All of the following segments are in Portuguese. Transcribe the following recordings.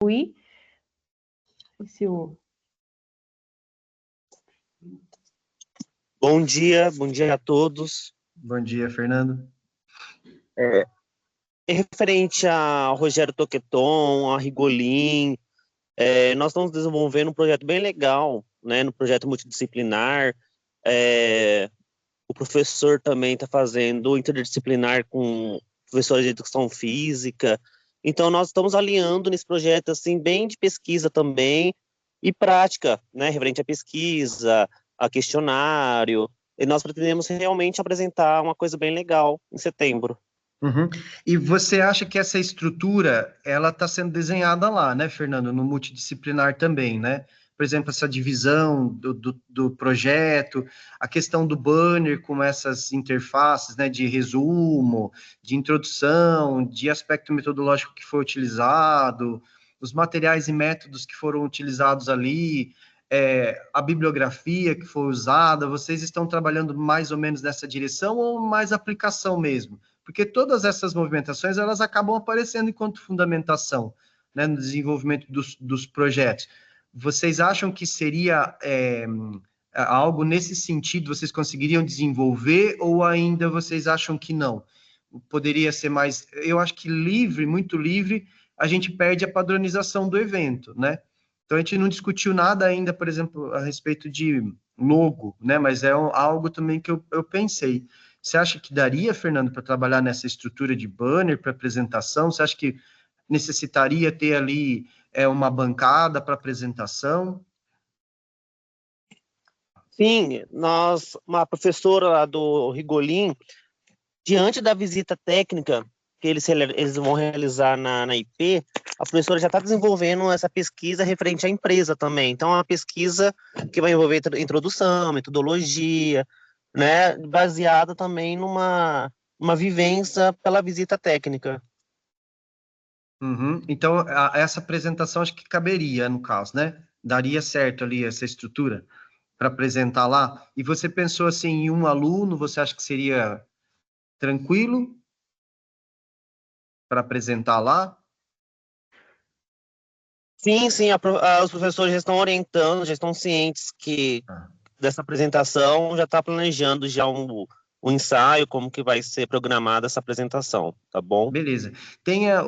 Oi? Bom dia a todos. Bom dia, Fernando. Referente a Rogério Toqueton, a Rigolin, nós estamos desenvolvendo um projeto bem legal, né, no projeto multidisciplinar. O professor também está fazendo interdisciplinar com professores de educação física. Então, nós estamos alinhando nesse projeto assim, bem de pesquisa também e prática, né, referente à pesquisa, a questionário. E nós pretendemos realmente apresentar uma coisa bem legal em setembro. Uhum. E você acha que essa estrutura, ela está sendo desenhada lá, né, Fernando, no multidisciplinar também, né? Por exemplo, essa divisão do projeto, a questão do banner com essas interfaces, né, de resumo, de introdução, de aspecto metodológico que foi utilizado, os materiais e métodos que foram utilizados ali, a bibliografia que foi usada, vocês estão trabalhando mais ou menos nessa direção ou mais aplicação mesmo? Porque todas essas movimentações, elas acabam aparecendo enquanto fundamentação, né, no desenvolvimento dos projetos. Vocês acham que seria algo nesse sentido, vocês conseguiriam desenvolver, ou ainda vocês acham que não? Poderia ser mais... Eu acho que livre, muito livre, a gente perde a padronização do evento, né? Então, a gente não discutiu nada ainda, por exemplo, a respeito de logo, né? Mas é algo também que eu pensei. Você acha que daria, Fernando, para trabalhar nessa estrutura de banner para apresentação? Você acha que necessitaria ter ali uma bancada para apresentação? Sim, uma professora lá do Rigolin, diante da visita técnica que eles vão realizar na IP, a professora já está desenvolvendo essa pesquisa referente à empresa também. Então, é uma pesquisa que vai envolver introdução, metodologia, né, baseada também numa vivência pela visita técnica. Uhum. Então, essa apresentação acho que caberia, no caso, né? Daria certo ali essa estrutura para apresentar lá. E você pensou assim, em um aluno, você acha que seria tranquilo para apresentar lá? Sim, os professores já estão orientando, já estão cientes que dessa apresentação, já está planejando já um ensaio, como que vai ser programada essa apresentação, tá bom? Beleza.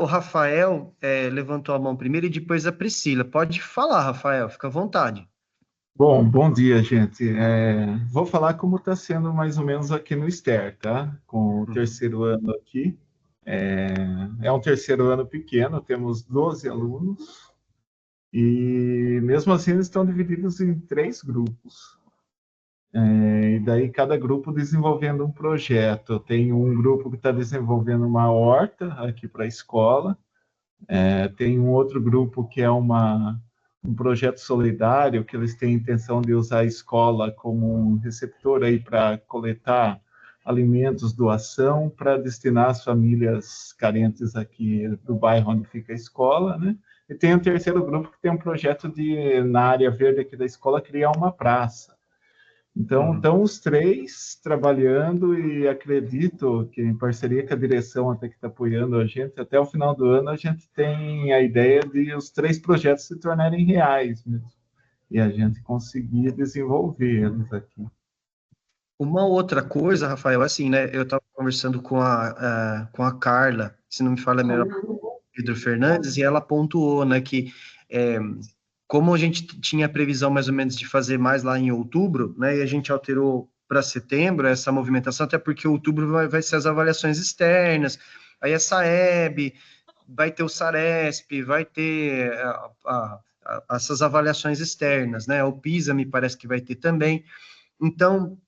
O Rafael levantou a mão primeiro e depois a Priscila. Pode falar, Rafael, fica à vontade. Bom dia, gente. Vou falar como está sendo mais ou menos aqui no STER, tá? Com o terceiro ano aqui. É um terceiro ano pequeno, temos 12 alunos, e mesmo assim eles estão divididos em 3 grupos. E daí cada grupo desenvolvendo um projeto. Tem um grupo que está desenvolvendo uma horta aqui para a escola, tem um outro grupo que é um projeto solidário, que eles têm a intenção de usar a escola como um receptor aí para coletar alimentos, doação, para destinar às famílias carentes aqui do bairro onde fica a escola, né? E tem o terceiro grupo que tem um projeto na área verde aqui da escola, criar uma praça. Então, estão os 3 trabalhando, e acredito que, em parceria com a direção até que está apoiando a gente, até o final do ano a gente tem a ideia de os 3 projetos se tornarem reais mesmo, e a gente conseguir desenvolver eles aqui. Uma outra coisa, Rafael, assim, né? Eu estava conversando com a Carla, se não me falha melhor, Pedro Fernandes, e ela pontuou, né, que como a gente tinha a previsão mais ou menos de fazer mais lá em outubro, né, e a gente alterou para setembro essa movimentação, até porque outubro vai ser as avaliações externas, aí a SAEB, vai ter o SARESP, vai ter essas avaliações externas, né, o PISA me parece que vai ter também. Então,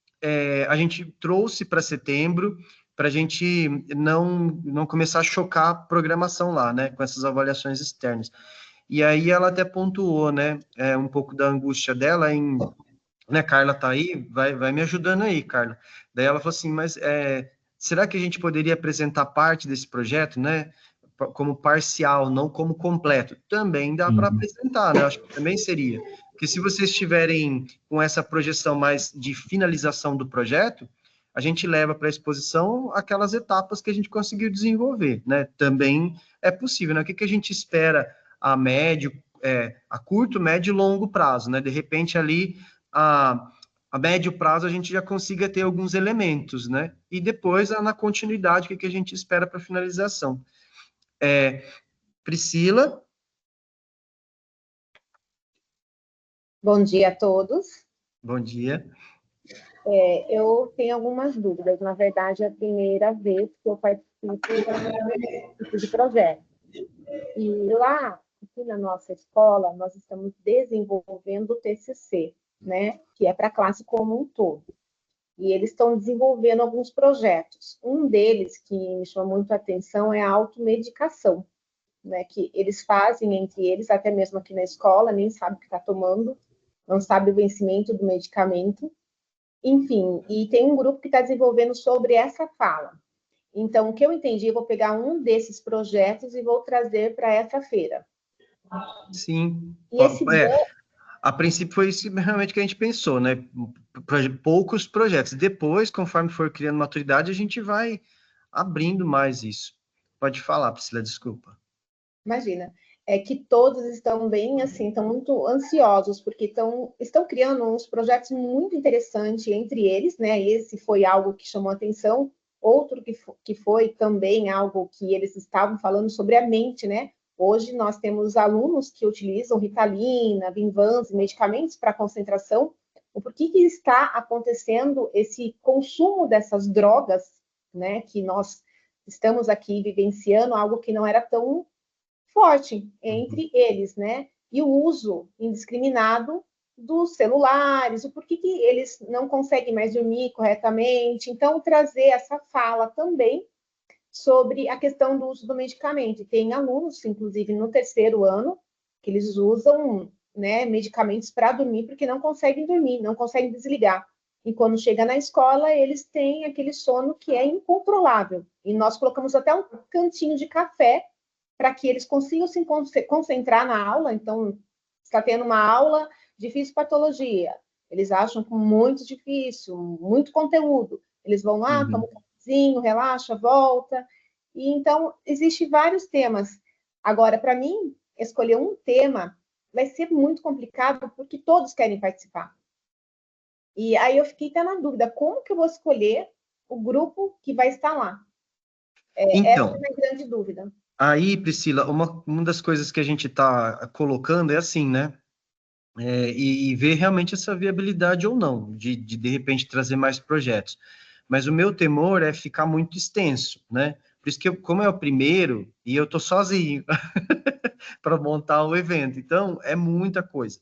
a gente trouxe para setembro, para a gente não começar a chocar a programação lá, né, com essas avaliações externas. E aí ela até pontuou, né, um pouco da angústia dela né, Carla tá aí, vai me ajudando aí, Carla. Daí ela falou assim, mas será que a gente poderia apresentar parte desse projeto, né, como parcial, não como completo? Também dá para apresentar, né, acho que também seria. Porque se vocês estiverem com essa projeção mais de finalização do projeto, a gente leva para a exposição aquelas etapas que a gente conseguiu desenvolver, né, também é possível, né, o que a gente espera a médio, a curto, médio e longo prazo, né? De repente, ali, a médio prazo, a gente já consiga ter alguns elementos, né? E depois, na continuidade, o que a gente espera para a finalização. Priscila? Bom dia a todos. Bom dia. Eu tenho algumas dúvidas. Na verdade, é a primeira vez que eu participo de projeto. E lá, aqui na nossa escola, nós estamos desenvolvendo o TCC, né? Que é para a classe como um todo. E eles estão desenvolvendo alguns projetos. Um deles, que me chamou muito a atenção, é a automedicação, né? Que eles fazem entre eles, até mesmo aqui na escola, nem sabe o que está tomando, não sabe o vencimento do medicamento. Enfim, e tem um grupo que está desenvolvendo sobre essa fala. Então, o que eu entendi, eu vou pegar um desses projetos e vou trazer para essa feira. Sim. E esse A princípio foi isso realmente que a gente pensou, né? Poucos projetos. Depois, conforme for criando maturidade, a gente vai abrindo mais isso. Pode falar, Priscila, desculpa. Imagina, é que todos estão bem, assim, estão muito ansiosos, porque estão criando uns projetos muito interessantes entre eles, né? Esse foi algo que chamou a atenção, outro que foi também algo que eles estavam falando sobre a mente, né? Hoje nós temos alunos que utilizam Ritalina, Vinvance, medicamentos para concentração. O porquê que está acontecendo esse consumo dessas drogas, né? Que nós estamos aqui vivenciando, algo que não era tão forte entre eles, né? E o uso indiscriminado dos celulares, o porquê que eles não conseguem mais dormir corretamente. Então, trazer essa fala também sobre a questão do uso do medicamento. E tem alunos, inclusive, no terceiro ano, que eles usam, né, medicamentos para dormir, porque não conseguem dormir, não conseguem desligar. E quando chega na escola, eles têm aquele sono que é incontrolável. E nós colocamos até um cantinho de café para que eles consigam se concentrar na aula. Então, está tendo uma aula de fisiopatologia. Eles acham muito difícil, muito conteúdo. Eles vão lá, tomam um cafezinho, relaxa, volta. E então, existem vários temas. Agora, para mim, escolher um tema vai ser muito complicado, porque todos querem participar. E aí eu fiquei até na dúvida, como que eu vou escolher o grupo que vai estar lá? Essa é a minha grande dúvida. Aí, Priscila, uma das coisas que a gente está colocando é assim, né? E ver realmente essa viabilidade ou não, de repente trazer mais projetos. Mas o meu temor é ficar muito extenso, né? Por isso que, como é o primeiro, e eu estou sozinho para montar o evento, então é muita coisa.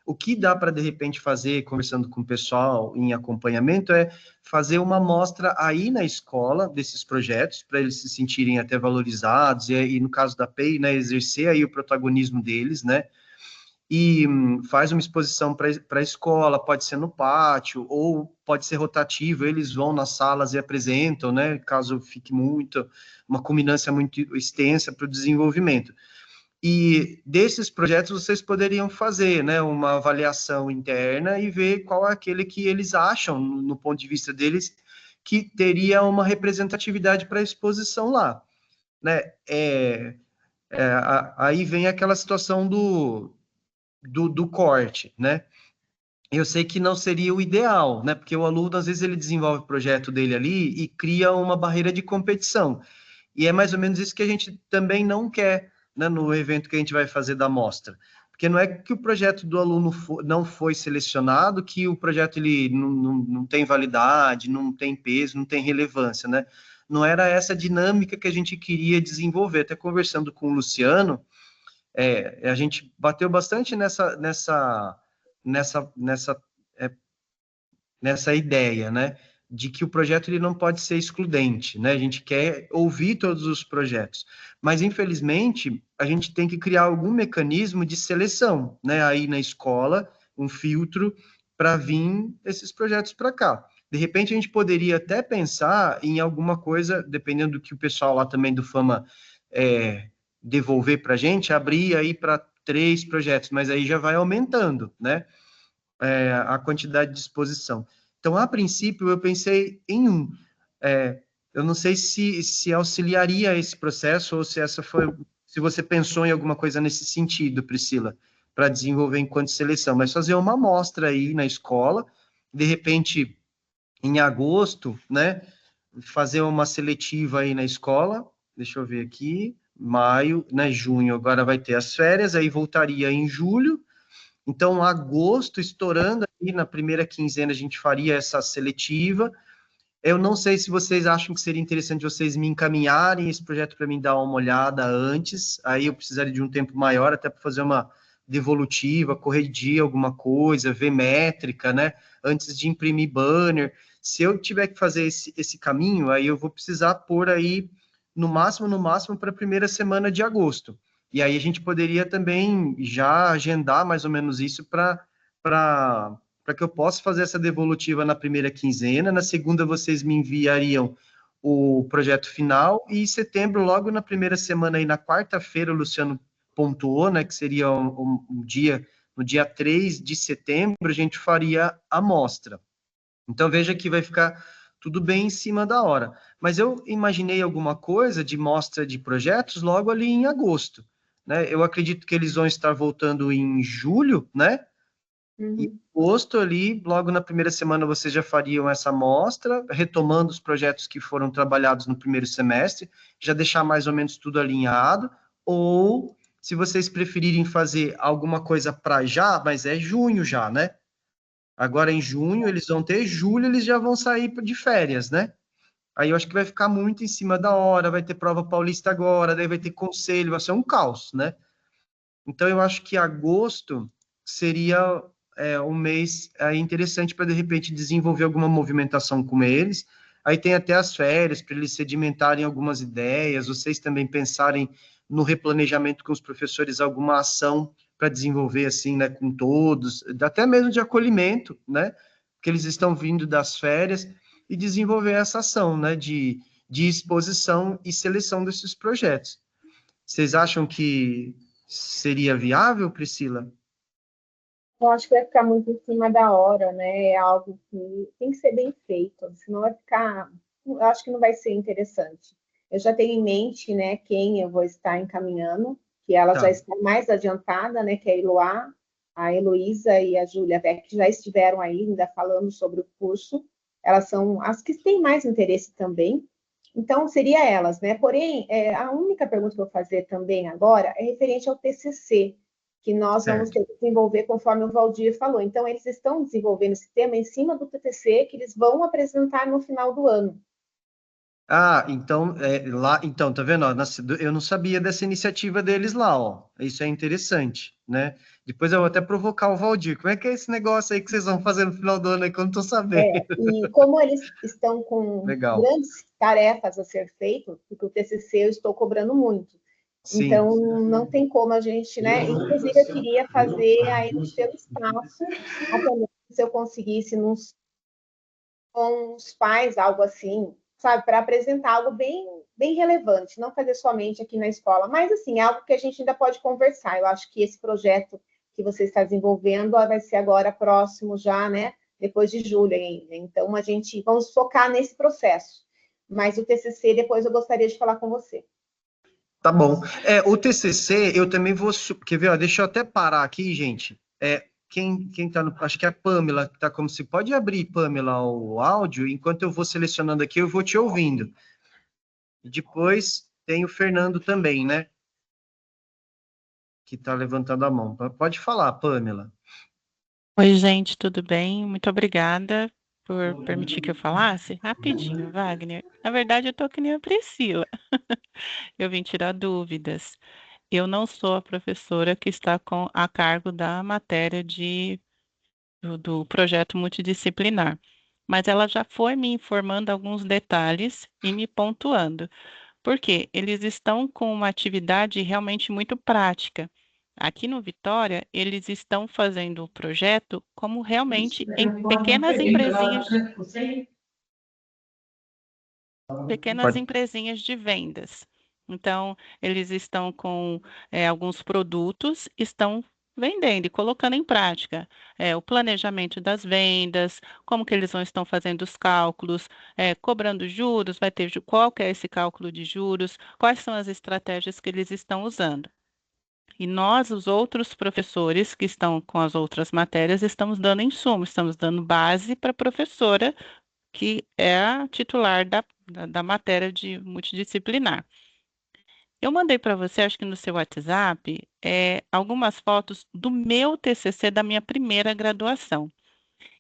O que dá para, de repente, fazer, conversando com o pessoal em acompanhamento, é fazer uma mostra aí na escola desses projetos, para eles se sentirem até valorizados, e no caso da PEI, né, exercer aí o protagonismo deles, né? E faz uma exposição para a escola, pode ser no pátio, ou pode ser rotativo, eles vão nas salas e apresentam, né? Caso fique uma culminância muito extensa para o desenvolvimento. E desses projetos vocês poderiam fazer, né, uma avaliação interna e ver qual é aquele que eles acham, no ponto de vista deles, que teria uma representatividade para a exposição lá, né? Aí vem aquela situação do corte, né? Eu sei que não seria o ideal, né? Porque o aluno, às vezes, ele desenvolve o projeto dele ali e cria uma barreira de competição. E é mais ou menos isso que a gente também não quer, né, no evento que a gente vai fazer da mostra. Porque não é que o projeto do aluno não foi selecionado, que o projeto ele não tem validade, não tem peso, não tem relevância, né? Não era essa dinâmica que a gente queria desenvolver. Até conversando com o Luciano, a gente bateu bastante nessa ideia, né? De que o projeto ele não pode ser excludente, né? A gente quer ouvir todos os projetos, mas infelizmente a gente tem que criar algum mecanismo de seleção, né? Aí na escola, um filtro para vir esses projetos para cá. De repente a gente poderia até pensar em alguma coisa, dependendo do que o pessoal lá também do Fama devolver para a gente, abrir aí para 3 projetos, mas aí já vai aumentando, né? A quantidade de exposição. Então, a princípio, eu pensei em eu não sei se auxiliaria esse processo ou se essa foi se você pensou em alguma coisa nesse sentido, Priscila, para desenvolver enquanto seleção, mas fazer uma amostra aí na escola, de repente, em agosto, né, fazer uma seletiva aí na escola, deixa eu ver aqui, maio, né, junho, agora vai ter as férias, aí voltaria em julho, então agosto, estourando aí na primeira quinzena, a gente faria essa seletiva. Eu não sei se vocês acham que seria interessante vocês me encaminharem esse projeto para mim dar uma olhada antes, aí eu precisaria de um tempo maior até para fazer uma devolutiva, corrigir alguma coisa, ver métrica, né, antes de imprimir banner. Se eu tiver que fazer esse caminho, aí eu vou precisar pôr aí no máximo, para a primeira semana de agosto. E aí a gente poderia também já agendar mais ou menos isso para que eu possa fazer essa devolutiva na primeira quinzena. Na segunda, vocês me enviariam o projeto final, e em setembro, logo na primeira semana, aí na quarta-feira, o Luciano pontuou, né, que seria no dia 3 de setembro, a gente faria a mostra. Então, veja que vai ficar tudo bem em cima da hora. Mas eu imaginei alguma coisa de mostra de projetos logo ali em agosto, né? Eu acredito que eles vão estar voltando em julho, né? Em agosto ali, logo na primeira semana, vocês já fariam essa amostra, retomando os projetos que foram trabalhados no primeiro semestre, já deixar mais ou menos tudo alinhado, ou se vocês preferirem fazer alguma coisa para já, mas é junho já, né? Agora em junho eles vão ter, julho eles já vão sair de férias, né? Aí eu acho que vai ficar muito em cima da hora, vai ter prova paulista agora, daí vai ter conselho, vai ser um caos, né? Então, eu acho que agosto seria um mês interessante para, de repente, desenvolver alguma movimentação com eles. Aí tem até as férias, para eles sedimentarem algumas ideias, vocês também pensarem no replanejamento com os professores, alguma ação para desenvolver, assim, né, com todos, até mesmo de acolhimento, né, que eles estão vindo das férias, e desenvolver essa ação, né, de exposição e seleção desses projetos. Vocês acham que seria viável, Priscila? Eu acho que vai ficar muito em cima da hora, né? É algo que tem que ser bem feito, senão vai ficar. Eu acho que não vai ser interessante. Eu já tenho em mente, né, quem eu vou estar encaminhando, que ela já Tá. está mais adiantada, né, que é a Eloá, a Heloísa e a Júlia Beck, que já estiveram aí ainda falando sobre o curso. Elas são as que têm mais interesse também. Então, seria elas, né? Porém, a única pergunta que eu vou fazer também agora é referente ao TCC, que nós vamos Certo. ter que desenvolver conforme o Valdir falou. Então, eles estão desenvolvendo esse tema em cima do TCC que eles vão apresentar no final do ano. Ah, então, então, tá vendo? Ó, eu não sabia dessa iniciativa deles lá, ó. Isso é interessante, né? Depois eu vou até provocar o Valdir. Como é que é esse negócio aí que vocês vão fazer no final do ano aí que eu não tô sabendo? E como eles estão com Legal. grandes tarefas a ser feitas, porque o TCC eu estou cobrando muito. Sim. Então, não tem como a gente, né? Inclusive, eu queria fazer aí no seu espaço, até mesmo se eu conseguisse com os pais, algo assim, sabe, para apresentar algo bem relevante, não fazer somente aqui na escola, mas assim, algo que a gente ainda pode conversar. Eu acho que esse projeto que você está desenvolvendo vai ser agora próximo já, né? Depois de julho ainda. Então, vamos focar nesse processo. Mas o TCC, depois eu gostaria de falar com você. Tá bom. O TCC, eu também vou. Quer ver? Ó, deixa eu até parar aqui, gente. Quem tá no. Acho que é a Pamela, que tá como se. Pode abrir, Pamela, o áudio, enquanto eu vou selecionando aqui, eu vou te ouvindo. E depois tem o Fernando também, né? Que tá levantando a mão. Pode falar, Pamela. Oi, gente, tudo bem? Muito obrigada por permitir que eu falasse. Rapidinho, Wagner. Na verdade, eu tô que nem a Priscila. Eu vim tirar dúvidas. Eu não sou a professora que está a cargo da matéria do projeto multidisciplinar, mas ela já foi me informando alguns detalhes e me pontuando. Porque eles estão com uma atividade realmente muito prática. Aqui no Vitória, eles estão fazendo o projeto como realmente em pequenas empresinhas de vendas. Então, eles estão com alguns produtos, estão vendendo e colocando em prática o planejamento das vendas, como que eles estão fazendo os cálculos, cobrando juros, vai ter qual que é esse cálculo de juros, quais são as estratégias que eles estão usando. E nós, os outros professores que estão com as outras matérias, estamos dando insumo, estamos dando base para a professora que é a titular da matéria de multidisciplinar. Eu mandei para você, acho que no seu WhatsApp, algumas fotos do meu TCC da minha primeira graduação.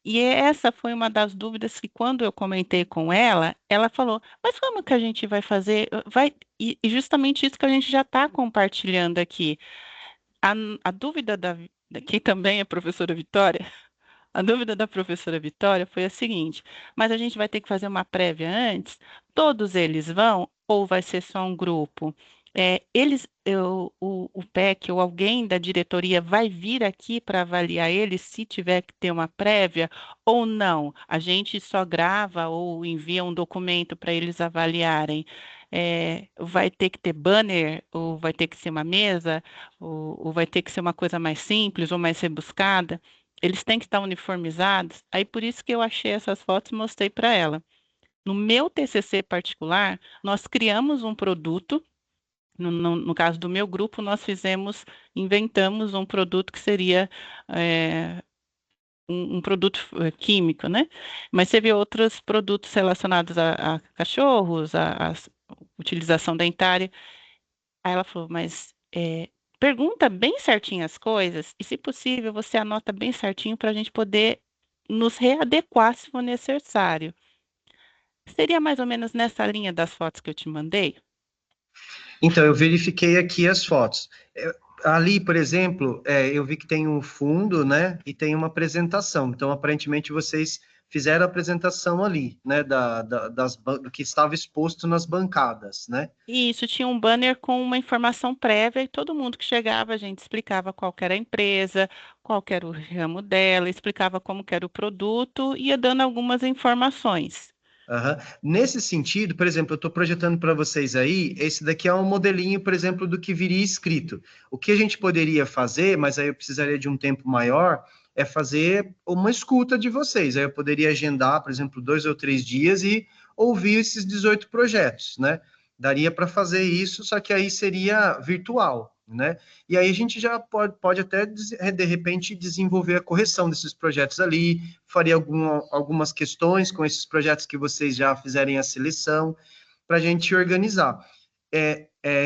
E essa foi uma das dúvidas que, quando eu comentei com ela, ela falou: mas como que a gente vai fazer? E justamente isso que a gente já está compartilhando aqui. A dúvida que também é a professora Vitória, a dúvida da professora Vitória foi a seguinte: mas a gente vai ter que fazer uma prévia antes? Todos eles vão ou vai ser só um grupo? O PEC ou alguém da diretoria vai vir aqui para avaliar eles se tiver que ter uma prévia ou não? A gente só grava ou envia um documento para eles avaliarem. Vai ter que ter banner ou vai ter que ser uma mesa ou vai ter que ser uma coisa mais simples ou mais rebuscada? Eles têm que estar uniformizados. Aí por isso que eu achei essas fotos e mostrei para ela. No meu TCC particular, nós criamos um produto. No caso do meu grupo, nós inventamos um produto que seria um produto químico, né? Mas teve outros produtos relacionados a cachorros, a utilização dentária. Aí ela falou, mas pergunta bem certinho as coisas e, se possível, você anota bem certinho para a gente poder nos readequar se for necessário. Seria mais ou menos nessa linha das fotos que eu te mandei? Então, eu verifiquei aqui as fotos. Ali, por exemplo, eu vi que tem um fundo, né, e tem uma apresentação. Então, aparentemente, vocês fizeram a apresentação ali, né, do que estava exposto nas bancadas, né? E isso tinha um banner com uma informação prévia e todo mundo que chegava, a gente explicava qual que era a empresa, qual que era o ramo dela, explicava como que era o produto e ia dando algumas informações. Uhum. Nesse sentido, por exemplo, eu estou projetando para vocês aí, esse daqui é um modelinho, por exemplo, do que viria escrito. O que a gente poderia fazer, mas aí eu precisaria de um tempo maior, é fazer uma escuta de vocês. Aí eu poderia agendar, por exemplo, 2 ou 3 dias e ouvir esses 18 projetos, né? Daria para fazer isso, só que aí seria virtual, né? E aí a gente já pode até, de repente, desenvolver a correção desses projetos ali, faria algumas questões com esses projetos que vocês já fizerem a seleção, para a gente organizar.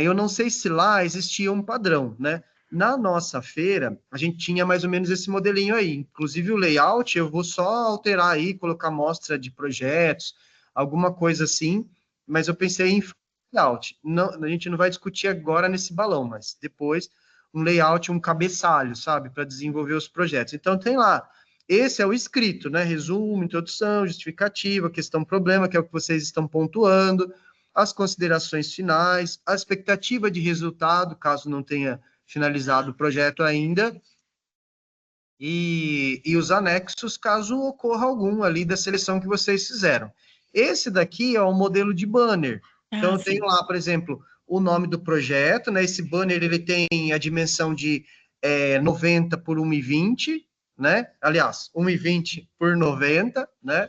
Eu não sei se lá existia um padrão, né? Na nossa feira, a gente tinha mais ou menos esse modelinho aí. Inclusive o layout, eu vou só alterar aí, colocar amostra de projetos, alguma coisa assim, mas eu pensei em layout. Não, a gente não vai discutir agora nesse balão, mas depois um layout, um cabeçalho, sabe, para desenvolver os projetos. Então tem lá, esse é o escrito, né? Resumo, introdução, justificativa, questão, problema, que é o que vocês estão pontuando, as considerações finais, a expectativa de resultado, caso não tenha finalizado o projeto ainda, e os anexos, caso ocorra algum ali da seleção que vocês fizeram. Esse daqui é o modelo de banner. Então, eu tenho lá, por exemplo, o nome do projeto, né? Esse banner, ele tem a dimensão de 90 por 1,20, né? Aliás, 1,20 por 90, né?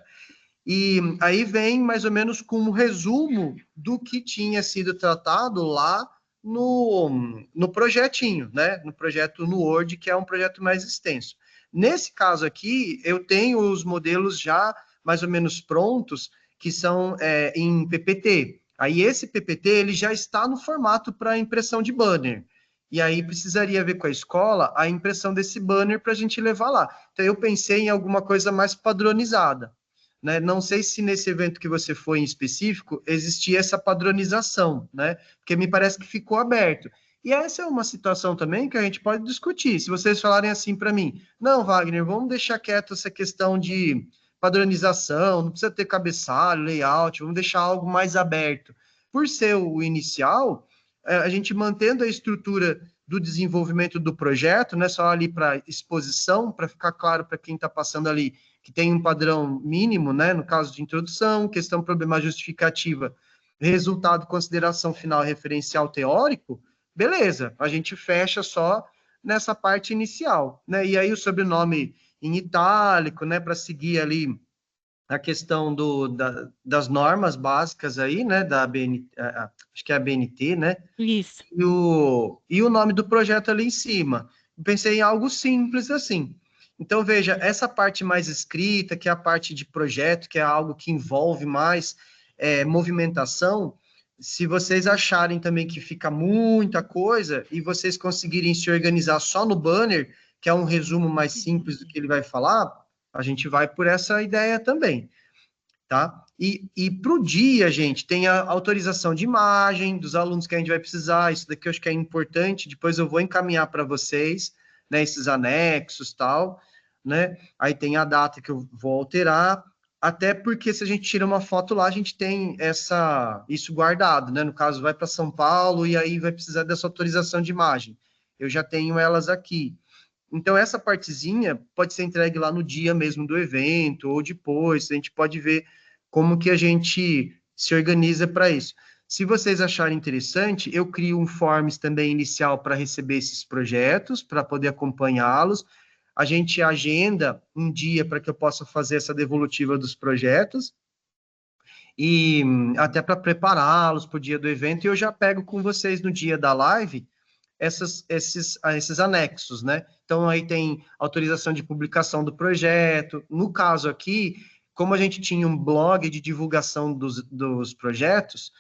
E aí vem mais ou menos com um resumo do que tinha sido tratado lá no projetinho, né? No projeto no Word, que é um projeto mais extenso. Nesse caso aqui, eu tenho os modelos já mais ou menos prontos, que são em PPT. Aí esse PPT ele já está no formato para impressão de banner. E aí precisaria ver com a escola a impressão desse banner para a gente levar lá. Então eu pensei em alguma coisa mais padronizada, né? Não sei se nesse evento que você foi em específico existia essa padronização, né? Porque me parece que ficou aberto. E essa é uma situação também que a gente pode discutir. Se vocês falarem assim para mim, não, Wagner, vamos deixar quieto essa questão de padronização, não precisa ter cabeçalho, layout, vamos deixar algo mais aberto. Por ser o inicial, a gente mantendo a estrutura do desenvolvimento do projeto, não é só ali para exposição, para ficar claro para quem está passando ali que tem um padrão mínimo, né, no caso de introdução, questão, problema, justificativa, resultado, consideração final, referencial teórico, beleza, a gente fecha só nessa parte inicial, né? E aí o sobrenome em itálico, né, para seguir ali a questão das normas básicas aí, né, da BNT, acho que é a BNT, né? Isso. E o nome do projeto ali em cima. Pensei em algo simples assim. Então, veja, essa parte mais escrita, que é a parte de projeto, que é algo que envolve mais movimentação, se vocês acharem também que fica muita coisa e vocês conseguirem se organizar só no banner, que é um resumo mais simples do que ele vai falar, a gente vai por essa ideia também, tá? E para o dia, gente, tem a autorização de imagem dos alunos que a gente vai precisar, isso daqui eu acho que é importante, depois eu vou encaminhar para vocês, né, esses anexos, tal, né? Aí tem a data que eu vou alterar, até porque se a gente tira uma foto lá, a gente tem isso guardado, né? No caso, vai para São Paulo e aí vai precisar dessa autorização de imagem. Eu já tenho elas aqui. Então, essa partezinha pode ser entregue lá no dia mesmo do evento, ou depois, a gente pode ver como que a gente se organiza para isso. Se vocês acharem interessante, eu crio um forms também inicial para receber esses projetos, para poder acompanhá-los. A gente agenda um dia para que eu possa fazer essa devolutiva dos projetos, e até para prepará-los para o dia do evento, e eu já pego com vocês no dia da live, esses anexos, né? Então, aí tem autorização de publicação do projeto. No caso aqui, como a gente tinha um blog de divulgação dos projetos,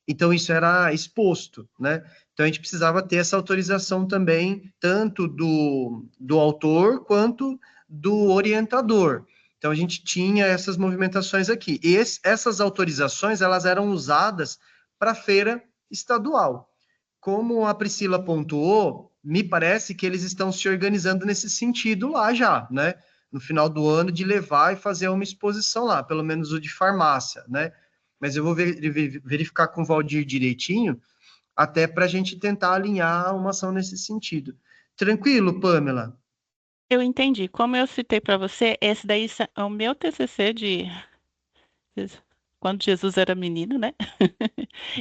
então isso era exposto, né? Então, a gente precisava ter essa autorização também, tanto do autor quanto do orientador. Então, a gente tinha essas movimentações aqui. E essas autorizações, elas eram usadas para a feira estadual. Como a Priscila pontuou, me parece que eles estão se organizando nesse sentido lá já, né? No final do ano, de levar e fazer uma exposição lá, pelo menos o de farmácia, né? Mas eu vou verificar com o Valdir direitinho, até para a gente tentar alinhar uma ação nesse sentido. Tranquilo, Pamela? Eu entendi. Como eu citei para você, esse daí é o meu TCC de quando Jesus era menino, né?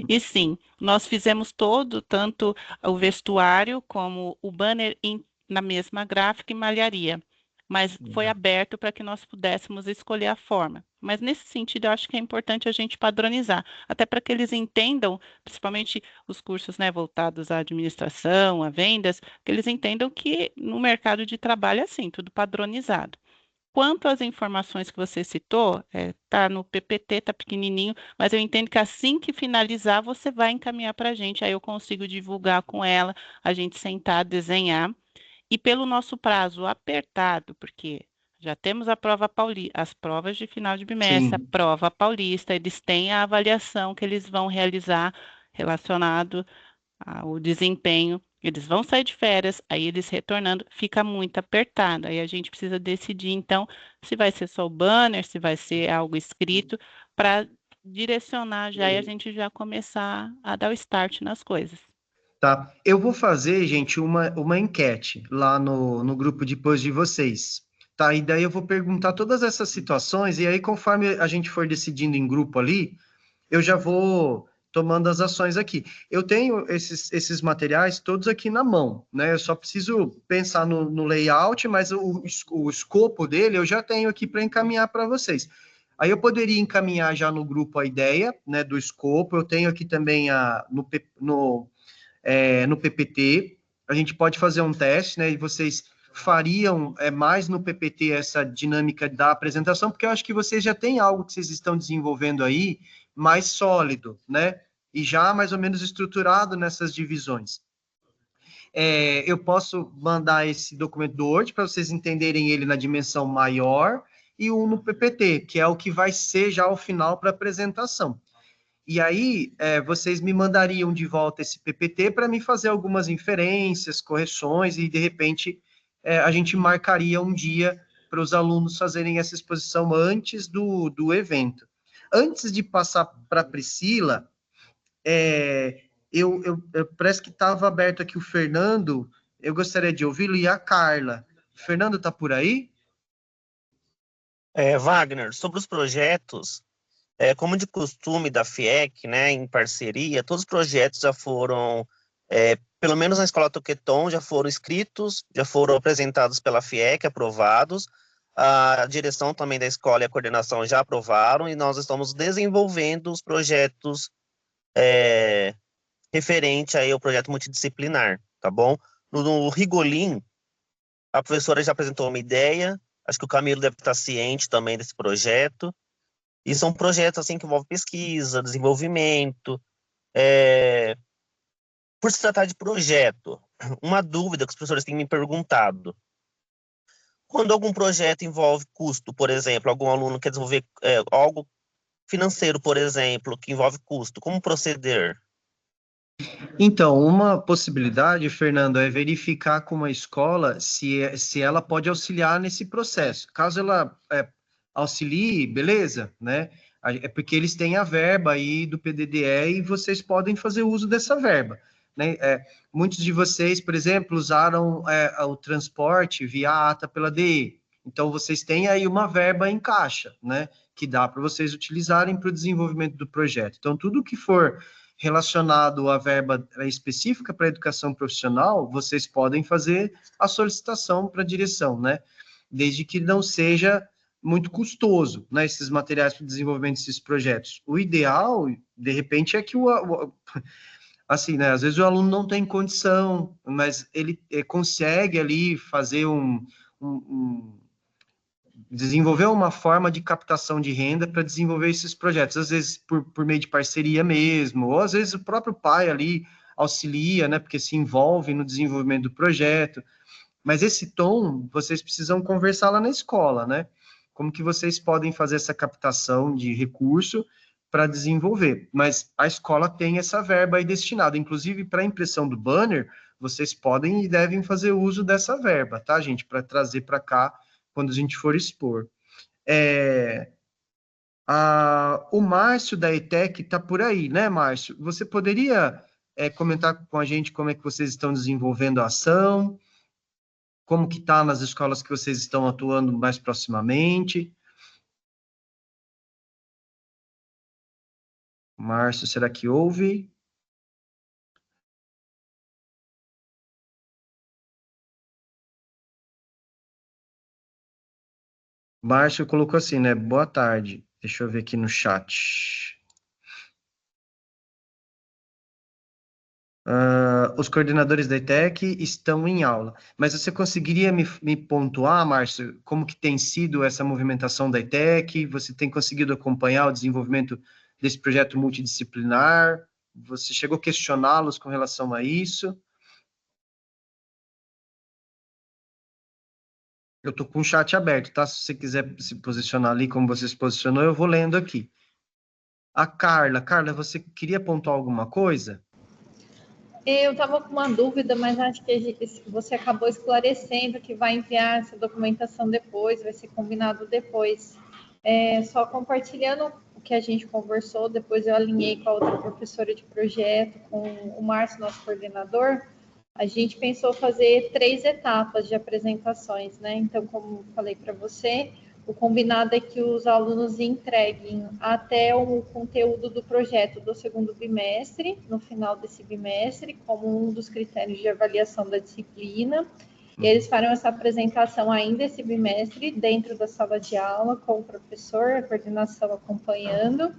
E sim, nós fizemos todo, tanto o vestuário como o banner na mesma gráfica e malharia, mas foi aberto para que nós pudéssemos escolher a forma. Mas nesse sentido, eu acho que é importante a gente padronizar, até para que eles entendam, principalmente os cursos, né, voltados à administração, a vendas, que eles entendam que no mercado de trabalho é assim, tudo padronizado. Quanto às informações que você citou, tá no PPT, tá pequenininho, mas eu entendo que assim que finalizar, você vai encaminhar para a gente, aí eu consigo divulgar com ela, a gente sentar, desenhar. E pelo nosso prazo apertado, porque já temos a prova as provas de final de bimestre, a Sim. prova paulista, eles têm a avaliação que eles vão realizar relacionado o desempenho, eles vão sair de férias, aí eles retornando, fica muito apertado. Aí a gente precisa decidir, então, se vai ser só o banner, se vai ser algo escrito, para direcionar já e a gente já começar a dar o start nas coisas. Tá. Eu vou fazer, gente, uma enquete lá no grupo depois de vocês. Tá? E daí eu vou perguntar todas essas situações, e aí, conforme a gente for decidindo em grupo ali, eu já vou tomando as ações aqui. Eu tenho esses materiais todos aqui na mão, né? Eu só preciso pensar no layout, mas o escopo dele eu já tenho aqui para encaminhar para vocês. Aí eu poderia encaminhar já no grupo a ideia, né, do escopo. Eu tenho aqui também no PPT. A gente pode fazer um teste, né? E vocês fariam mais no PPT essa dinâmica da apresentação, porque eu acho que vocês já têm algo que vocês estão desenvolvendo aí mais sólido, né? E já mais ou menos estruturado nessas divisões. Eu posso mandar esse documento do Word para vocês entenderem ele na dimensão maior e um no PPT, que é o que vai ser já o final para a apresentação. E aí, vocês me mandariam de volta esse PPT para me fazer algumas inferências, correções, e de repente a gente marcaria um dia para os alunos fazerem essa exposição antes do evento. Antes de passar para a Priscila, parece que estava aberto aqui o Fernando, eu gostaria de ouvi-lo, e a Carla. O Fernando está por aí? Wagner, sobre os projetos, como de costume da FIEC, né, em parceria, todos os projetos já foram Pelo menos na Escola Toqueton, já foram inscritos, já foram apresentados pela FIEC, aprovados. A direção também da escola e a coordenação já aprovaram, e nós estamos desenvolvendo os projetos referente aí ao projeto multidisciplinar, tá bom? No Rigolim, a professora já apresentou uma ideia, acho que o Camilo deve estar ciente também desse projeto, e são projetos assim que envolvem pesquisa, desenvolvimento. Por se tratar de projeto, uma dúvida que os professores têm me perguntado: quando algum projeto envolve custo, por exemplo, algum aluno quer desenvolver algo financeiro, por exemplo, que envolve custo, como proceder? Então, uma possibilidade, Fernando, é verificar com a escola se ela pode auxiliar nesse processo. Caso ela auxilie, beleza, né? É porque eles têm a verba aí do PDDE e vocês podem fazer uso dessa verba, né? Muitos de vocês, por exemplo, usaram o transporte via ata pela DE. Então, vocês têm aí uma verba em caixa, né? Que dá para vocês utilizarem para o desenvolvimento do projeto. Então, tudo que for relacionado à verba específica para a educação profissional, vocês podem fazer a solicitação para a direção, né? Desde que não seja muito custoso, né? Esses materiais para o desenvolvimento desses projetos. O ideal, de repente, é que assim, né? Às vezes o aluno não tem condição, mas ele consegue ali fazer desenvolver uma forma de captação de renda para desenvolver esses projetos, às vezes por meio de parceria mesmo, ou às vezes o próprio pai ali auxilia, né, porque se envolve no desenvolvimento do projeto. Mas esse tom, vocês precisam conversar lá na escola, né? Como que vocês podem fazer essa captação de recurso para desenvolver. Mas a escola tem essa verba aí destinada, inclusive para a impressão do banner, vocês podem e devem fazer uso dessa verba, tá, gente? Para trazer para cá quando a gente for expor. O Márcio da ETEC está por aí, né, Márcio? Você poderia comentar com a gente como é que vocês estão desenvolvendo a ação, como que está nas escolas que vocês estão atuando mais proximamente? Márcio, será que ouve? Márcio colocou assim, né? Boa tarde. Deixa eu ver aqui no chat. Os coordenadores da ETEC estão em aula. Mas você conseguiria me pontuar, Márcio, como que tem sido essa movimentação da ETEC? Você tem conseguido acompanhar o desenvolvimento desse projeto multidisciplinar? Você chegou a questioná-los com relação a isso? Eu estou com o chat aberto, tá? Se você quiser se posicionar ali como você se posicionou, eu vou lendo aqui. A Carla, você queria pontuar alguma coisa? Eu estava com uma dúvida, mas acho que você acabou esclarecendo que vai enviar essa documentação depois, vai ser combinado depois. Só compartilhando o que a gente conversou, depois eu alinhei com a outra professora de projeto, com o Márcio, nosso coordenador. A gente pensou fazer 3 etapas de apresentações, né? Então, como falei para você, o combinado é que os alunos entreguem até o conteúdo do projeto do segundo bimestre, no final desse bimestre, como um dos critérios de avaliação da disciplina. E eles farão essa apresentação ainda esse bimestre, dentro da sala de aula, com o professor, a coordenação acompanhando.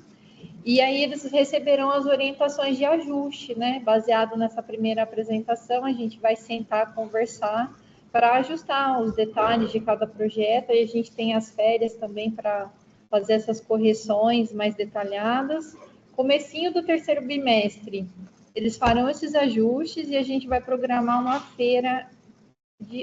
E aí eles receberão as orientações de ajuste, né? Baseado nessa primeira apresentação, a gente vai sentar, conversar para ajustar os detalhes de cada projeto. E a gente tem as férias também para fazer essas correções mais detalhadas. Comecinho do terceiro bimestre, eles farão esses ajustes e a gente vai programar uma feira,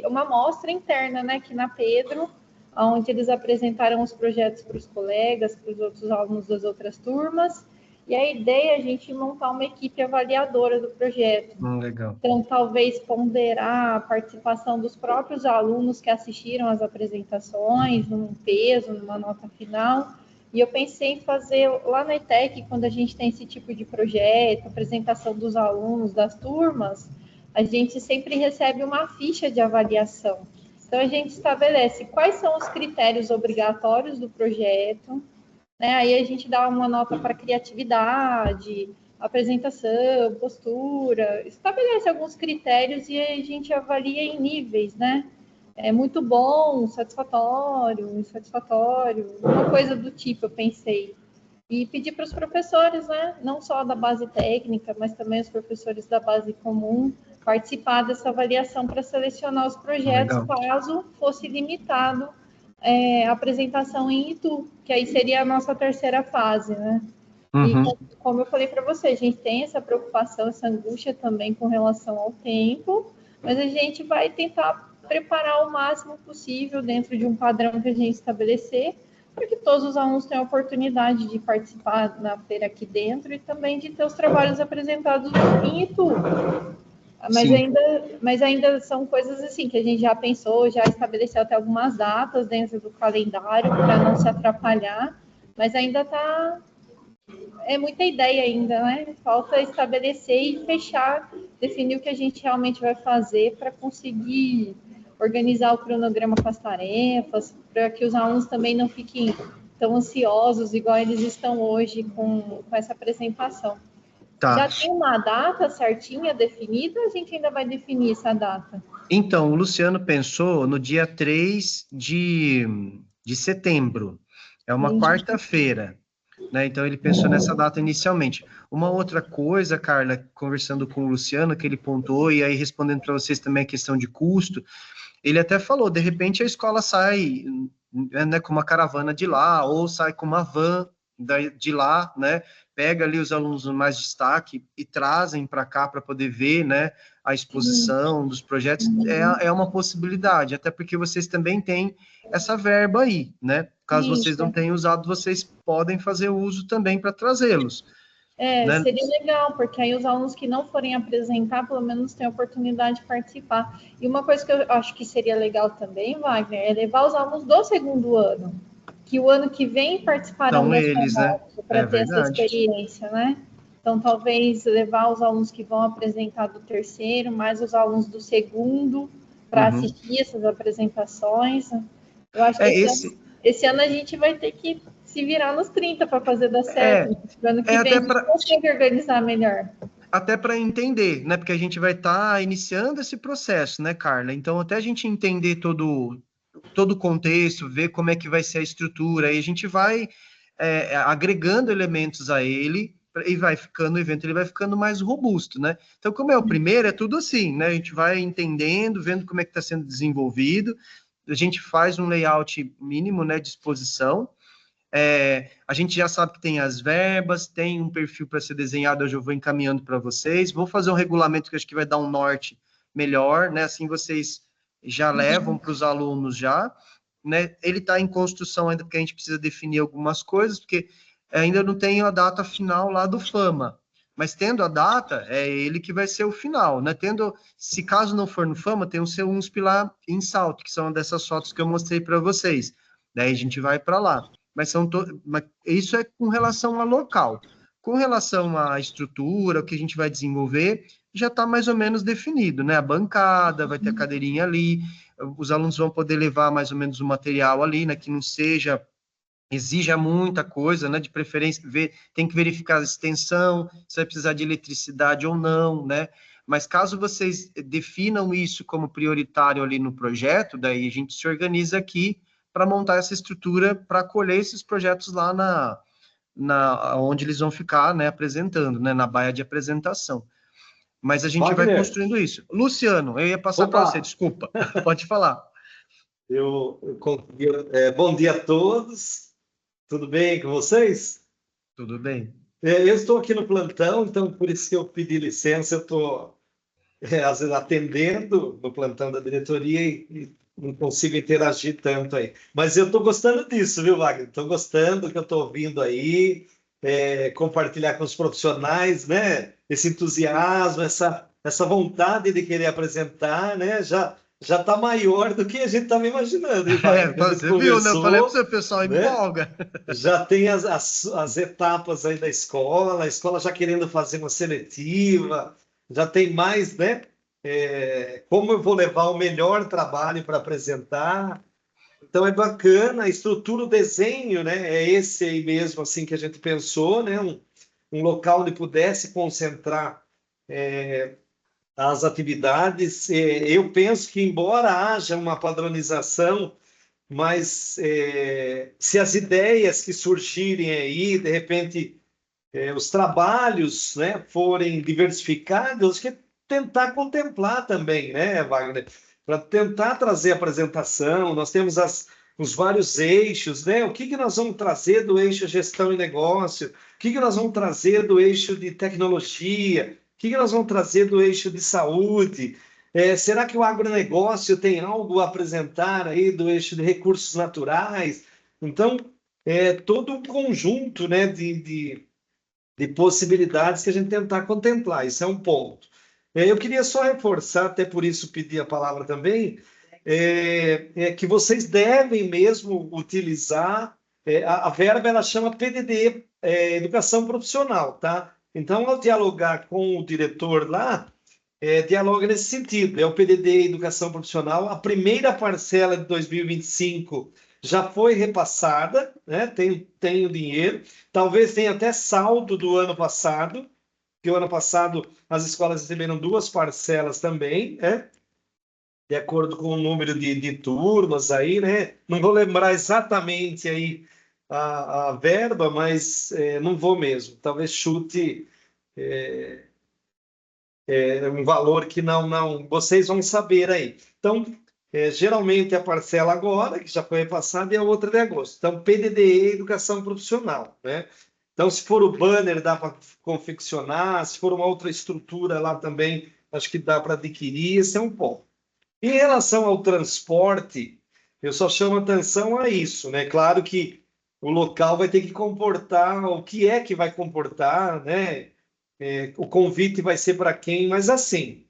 uma mostra interna, né? Aqui na Pedro, onde eles apresentaram os projetos para os colegas, para os outros alunos das outras turmas, e a ideia é a gente montar uma equipe avaliadora do projeto. Legal. Então, talvez ponderar a participação dos próprios alunos que assistiram às apresentações, num peso, numa nota final, e eu pensei em fazer lá na ETEC, quando a gente tem esse tipo de projeto, apresentação dos alunos, das turmas, a gente sempre recebe uma ficha de avaliação. Então, a gente estabelece quais são os critérios obrigatórios do projeto, né? Aí a gente dá uma nota para criatividade, apresentação, postura, estabelece alguns critérios e a gente avalia em níveis, né? É muito bom, satisfatório, insatisfatório, uma coisa do tipo, eu pensei. E pedir para os professores, né, não só da base técnica, mas também os professores da base comum, participar dessa avaliação para selecionar os projetos, Legal. caso fosse limitado a apresentação em Itu, que aí seria a nossa terceira fase, né? Uhum. E como eu falei para você, a gente tem essa preocupação, essa angústia também com relação ao tempo, mas a gente vai tentar preparar o máximo possível dentro de um padrão que a gente estabelecer, para que todos os alunos tenham a oportunidade de participar na feira aqui dentro e também de ter os trabalhos apresentados em Itu. Mas ainda são coisas assim que a gente já pensou, já estabeleceu até algumas datas dentro do calendário para não se atrapalhar, mas ainda está... É muita ideia ainda, né? Falta estabelecer e fechar, definir o que a gente realmente vai fazer para conseguir organizar o cronograma com as tarefas, para que os alunos também não fiquem tão ansiosos igual eles estão hoje com essa apresentação. Tá. Já tem uma data certinha definida ou a gente ainda vai definir essa data? Então, o Luciano pensou no dia 3 de setembro. É uma quarta-feira, né? Então, ele pensou nessa data inicialmente. Uma outra coisa, Carla, conversando com o Luciano, que ele pontuou, e aí respondendo para vocês também a questão de custo, ele até falou, de repente a escola sai, né, com uma caravana de lá, ou sai com uma van de lá, né, pega ali os alunos mais destaque e trazem para cá para poder ver, né, a exposição dos projetos, é uma possibilidade, até porque vocês também têm essa verba aí, né, caso vocês não tenham usado, vocês podem fazer uso também para trazê-los. Né? Seria legal, porque aí os alunos que não forem apresentar, pelo menos têm a oportunidade de participar. E uma coisa que eu acho que seria legal também, Wagner, é levar os alunos do segundo ano, que o ano que vem participarão dessa mostra, para ter essa experiência, né? Então, talvez levar os alunos que vão apresentar do terceiro, mais os alunos do segundo, para assistir essas apresentações. Eu acho que esse ano a gente vai ter que se virar nos 30 para fazer dar certo. Ano que vem a gente consegue organizar melhor. Até para entender, né? Porque a gente vai estar iniciando esse processo, né, Carla? Então, até a gente entender todo o contexto, ver como é que vai ser a estrutura, aí a gente vai agregando elementos a ele e vai ficando, o evento ele vai ficando mais robusto, né? Então, como é o primeiro, é tudo assim, né? A gente vai entendendo, vendo como é que está sendo desenvolvido, a gente faz um layout mínimo, né, de exposição. A gente já sabe que tem as verbas, tem um perfil para ser desenhado, eu já vou encaminhando para vocês. Vou fazer um regulamento que acho que vai dar um norte melhor, né? Assim vocês já levam para os alunos já, né? Ele está em construção ainda, porque a gente precisa definir algumas coisas, porque ainda não tem a data final lá do Fama. Mas tendo a data, é ele que vai ser o final, né? Se caso não for no Fama, tem os uns lá em Salto, que são dessas fotos que eu mostrei para vocês. Daí a gente vai para lá. Mas isso é com relação ao local. Com relação à estrutura, o que a gente vai desenvolver, já está mais ou menos definido, né? A bancada, vai ter a cadeirinha ali, os alunos vão poder levar mais ou menos o material ali, né? Que não exija muita coisa, né? De preferência, tem que verificar a extensão, se vai precisar de eletricidade ou não, né? Mas caso vocês definam isso como prioritário ali no projeto, daí a gente se organiza aqui para montar essa estrutura para acolher esses projetos lá onde eles vão ficar, né, apresentando, né, na baia de apresentação. Mas a gente vai construindo isso. Luciano, eu ia passar para você, desculpa, pode falar. Bom dia a todos, tudo bem com vocês? Tudo bem. Eu estou aqui no plantão, então por isso que eu pedi licença, eu estou às vezes atendendo no plantão da diretoria e não consigo interagir tanto aí. Mas eu estou gostando disso, viu, Wagner? Estou gostando do que eu estou ouvindo aí, compartilhar com os profissionais, né? Esse entusiasmo, essa vontade de querer apresentar, né? Já está maior do que a gente estava imaginando. Hein, você viu, né? Eu falei para o pessoal, né? Empolga. Já tem as etapas aí da escola, a escola já querendo fazer uma seletiva, já tem mais, né? Como eu vou levar o melhor trabalho para apresentar. Então é bacana, a estrutura, o desenho, né? É esse aí mesmo assim que a gente pensou, né? um local onde pudesse concentrar as atividades. Eu penso que, embora haja uma padronização, mas se as ideias que surgirem aí, de repente, os trabalhos, né, forem diversificados, que tentar contemplar também, né, Wagner? Para tentar trazer apresentação, nós temos os vários eixos, né? O que nós vamos trazer do eixo gestão e negócio? O que nós vamos trazer do eixo de tecnologia? O que nós vamos trazer do eixo de saúde? Será que o agronegócio tem algo a apresentar aí do eixo de recursos naturais? Então, todo um conjunto, né, de possibilidades que a gente tentar contemplar. Isso é um ponto. Eu queria só reforçar, até por isso pedir a palavra também, que vocês devem mesmo utilizar, a verba ela chama PDD, Educação Profissional, tá? Então, ao dialogar com o diretor lá, dialoga nesse sentido, é o PDD Educação Profissional, a primeira parcela de 2025 já foi repassada, né? Tem o dinheiro, talvez tenha até saldo do ano passado, que o ano passado as escolas receberam 2 parcelas também, né? De acordo com o número de turmas aí, né? Não vou lembrar exatamente aí a verba, mas não vou mesmo. Talvez chute um valor que não vocês vão saber aí. Então, geralmente a parcela agora, que já foi repassada, e a outra de agosto. Então, PDDE, Educação Profissional, né? Então, se for o banner, dá para confeccionar, se for uma outra estrutura lá também, acho que dá para adquirir, esse é um ponto. Em relação ao transporte, eu só chamo atenção a isso, né? Claro que o local vai ter que comportar o que é que vai comportar, né? O convite vai ser para quem, mas assim,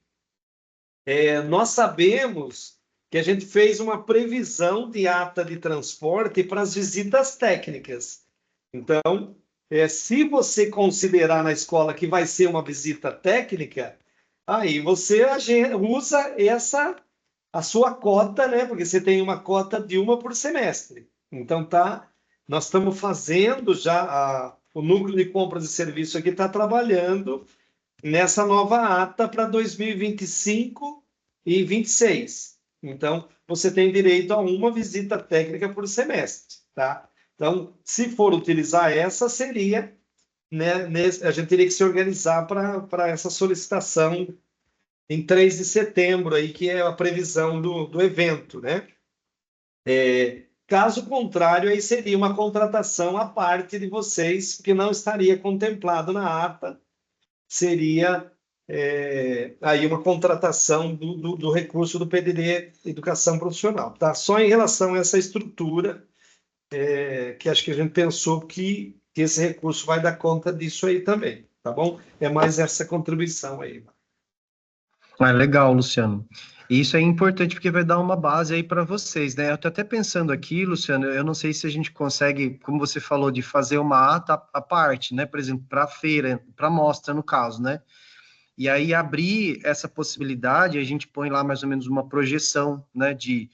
nós sabemos que a gente fez uma previsão de ata de transporte para as visitas técnicas. Então, se você considerar na escola que vai ser uma visita técnica, aí você usa a sua cota, né? Porque você tem uma cota de uma por semestre. Então, nós estamos fazendo já, o núcleo de compras e serviços aqui está trabalhando nessa nova ata para 2025 e 26. Então, você tem direito a uma visita técnica por semestre, tá? Então, se for utilizar essa, seria, né, a gente teria que se organizar para essa solicitação em 3 de setembro, aí, que é a previsão do evento, né? Caso contrário, aí seria uma contratação à parte de vocês, que não estaria contemplado na ata, seria aí uma contratação do recurso do PDD Educação Profissional, tá? Só em relação a essa estrutura, que acho que a gente pensou que esse recurso vai dar conta disso aí também, tá bom? É mais essa contribuição aí. Legal, Luciano. E isso é importante porque vai dar uma base aí para vocês, né? Eu estou até pensando aqui, Luciano, eu não sei se a gente consegue, como você falou, de fazer uma ata à parte, né? Por exemplo, para a feira, para a mostra, no caso, né? E aí abrir essa possibilidade, a gente põe lá mais ou menos uma projeção, né, de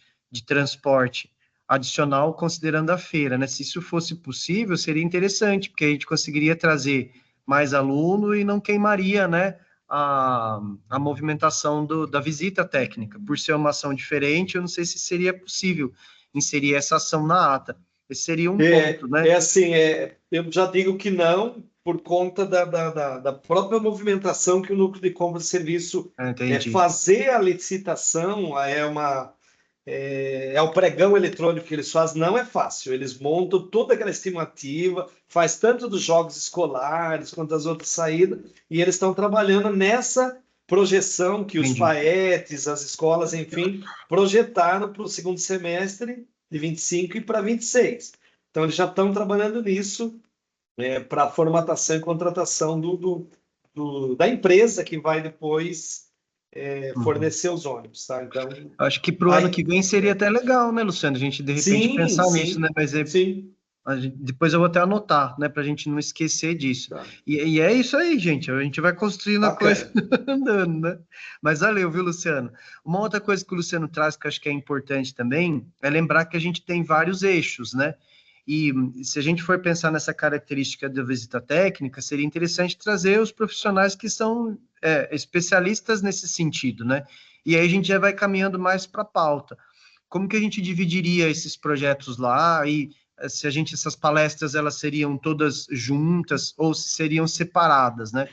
transporte adicional considerando a feira, né? Se isso fosse possível, seria interessante, porque a gente conseguiria trazer mais aluno e não queimaria, né, a movimentação da visita técnica. Por ser uma ação diferente, eu não sei se seria possível inserir essa ação na ata. Esse seria um ponto, né? Assim, eu já digo que não, por conta da própria movimentação que o núcleo de compra de serviço fazer a licitação, o pregão eletrônico que eles fazem, não é fácil. Eles montam toda aquela estimativa, faz tanto dos jogos escolares quanto das outras saídas, e eles estão trabalhando nessa projeção que os PAETs, as escolas, enfim, projetaram para o segundo semestre de 25 e para 26. Então, eles já estão trabalhando nisso, para a formatação e contratação da empresa que vai depois fornecer os ônibus, tá? Então, acho que para o ano que vem seria até legal, né, Luciano? A gente de repente pensar nisso, né? Mas depois eu vou até anotar, né, para a gente não esquecer disso. Tá. E é isso aí, gente. A gente vai construindo a coisa andando, né? Mas valeu, viu, Luciano? Uma outra coisa que o Luciano traz que eu acho que é importante também é lembrar que a gente tem vários eixos, né? E se a gente for pensar nessa característica da visita técnica, seria interessante trazer os profissionais que são especialistas nesse sentido, né? E aí a gente já vai caminhando mais para a pauta. Como que a gente dividiria esses projetos lá? E se essas palestras, elas seriam todas juntas ou se seriam separadas, né?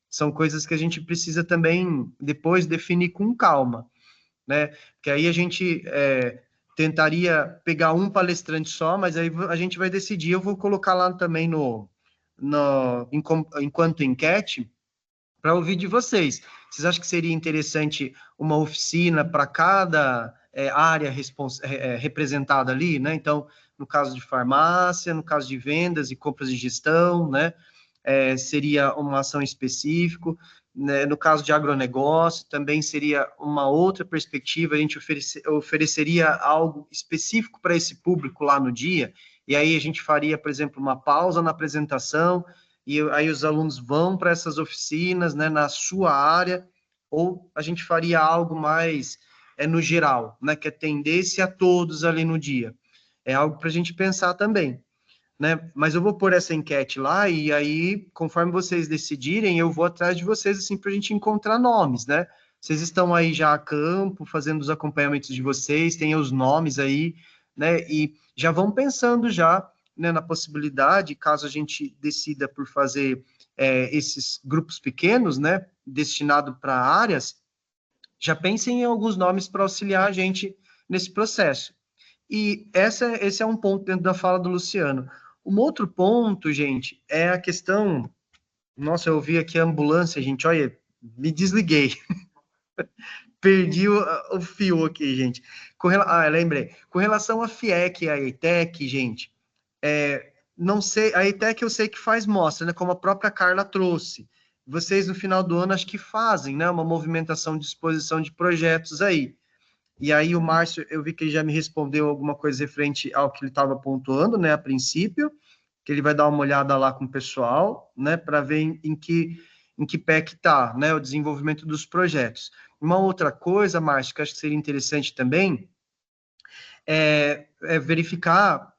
São coisas que a gente precisa também depois definir com calma, né? Que aí a gente tentaria pegar um palestrante só, mas aí a gente vai decidir. Eu vou colocar lá também enquanto enquete para ouvir de vocês. Vocês acham que seria interessante uma oficina para cada área representada ali, né? Então, no caso de farmácia, no caso de vendas e compras de gestão, né? Seria uma ação específica, né? No caso de agronegócio, também seria uma outra perspectiva, a gente ofereceria algo específico para esse público lá no dia, e aí a gente faria, por exemplo, uma pausa na apresentação, e aí os alunos vão para essas oficinas, né, na sua área, ou a gente faria algo mais no geral, né, que atendesse a todos ali no dia. É algo para a gente pensar também, né? Mas eu vou pôr essa enquete lá, e aí, conforme vocês decidirem, eu vou atrás de vocês, assim, para a gente encontrar nomes, né? Vocês estão aí já a campo, fazendo os acompanhamentos de vocês, tem os nomes aí, né? E já vão pensando já, né, na possibilidade, caso a gente decida por fazer esses grupos pequenos, né, destinado para áreas, já pensem em alguns nomes para auxiliar a gente nesse processo. E esse é um ponto dentro da fala do Luciano. Um outro ponto, gente, é a questão... Nossa, eu ouvi aqui a ambulância, gente, olha, me desliguei. Perdi o fio aqui, gente. Lembrei. Com relação à FIEC e à ETEC, gente, não sei, a ETEC eu sei que faz mostra, né, como a própria Carla trouxe. Vocês, no final do ano, acho que fazem, né, uma movimentação de exposição de projetos aí. E aí o Márcio, eu vi que ele já me respondeu alguma coisa referente ao que ele estava pontuando, né, a princípio, que ele vai dar uma olhada lá com o pessoal, né, para ver em que pé que está, né, o desenvolvimento dos projetos. Uma outra coisa, Márcio, que acho que seria interessante também, é verificar,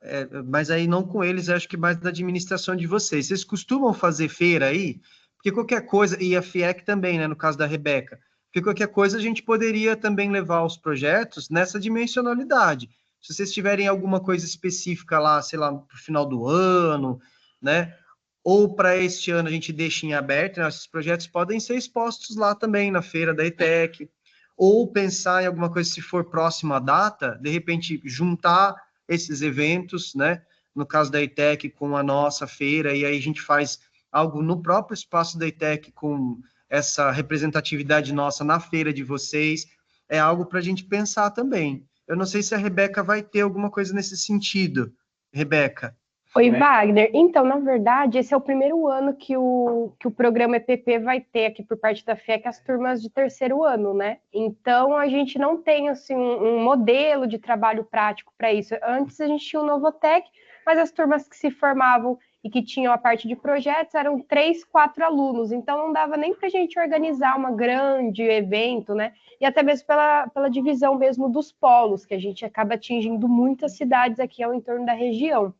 mas aí não com eles, acho que mais da administração de vocês. Vocês costumam fazer feira aí? Porque qualquer coisa, e a FIEC também, né, no caso da Rebeca, porque qualquer coisa a gente poderia também levar os projetos nessa dimensionalidade. Se vocês tiverem alguma coisa específica lá, sei lá, para o final do ano, né, ou para este ano a gente deixa em aberto, né, esses projetos podem ser expostos lá também na feira da ETEC, ou pensar em alguma coisa, se for próxima à data, de repente juntar esses eventos, né, no caso da ETEC com a nossa feira, e aí a gente faz algo no próprio espaço da ETEC com essa representatividade nossa na feira de vocês, é algo para a gente pensar também. Eu não sei se a Rebeca vai ter alguma coisa nesse sentido. Rebeca. Oi, Wagner. Então, na verdade, esse é o primeiro ano que o programa EPP vai ter aqui por parte da FIEC as turmas de terceiro ano, né? Então, a gente não tem, assim, um modelo de trabalho prático para isso. Antes, a gente tinha o Novotec, mas as turmas que se formavam e que tinham a parte de projetos eram 3, 4 alunos. Então, não dava nem para a gente organizar um grande evento, né? E até mesmo pela divisão mesmo dos polos, que a gente acaba atingindo muitas cidades aqui ao entorno da região.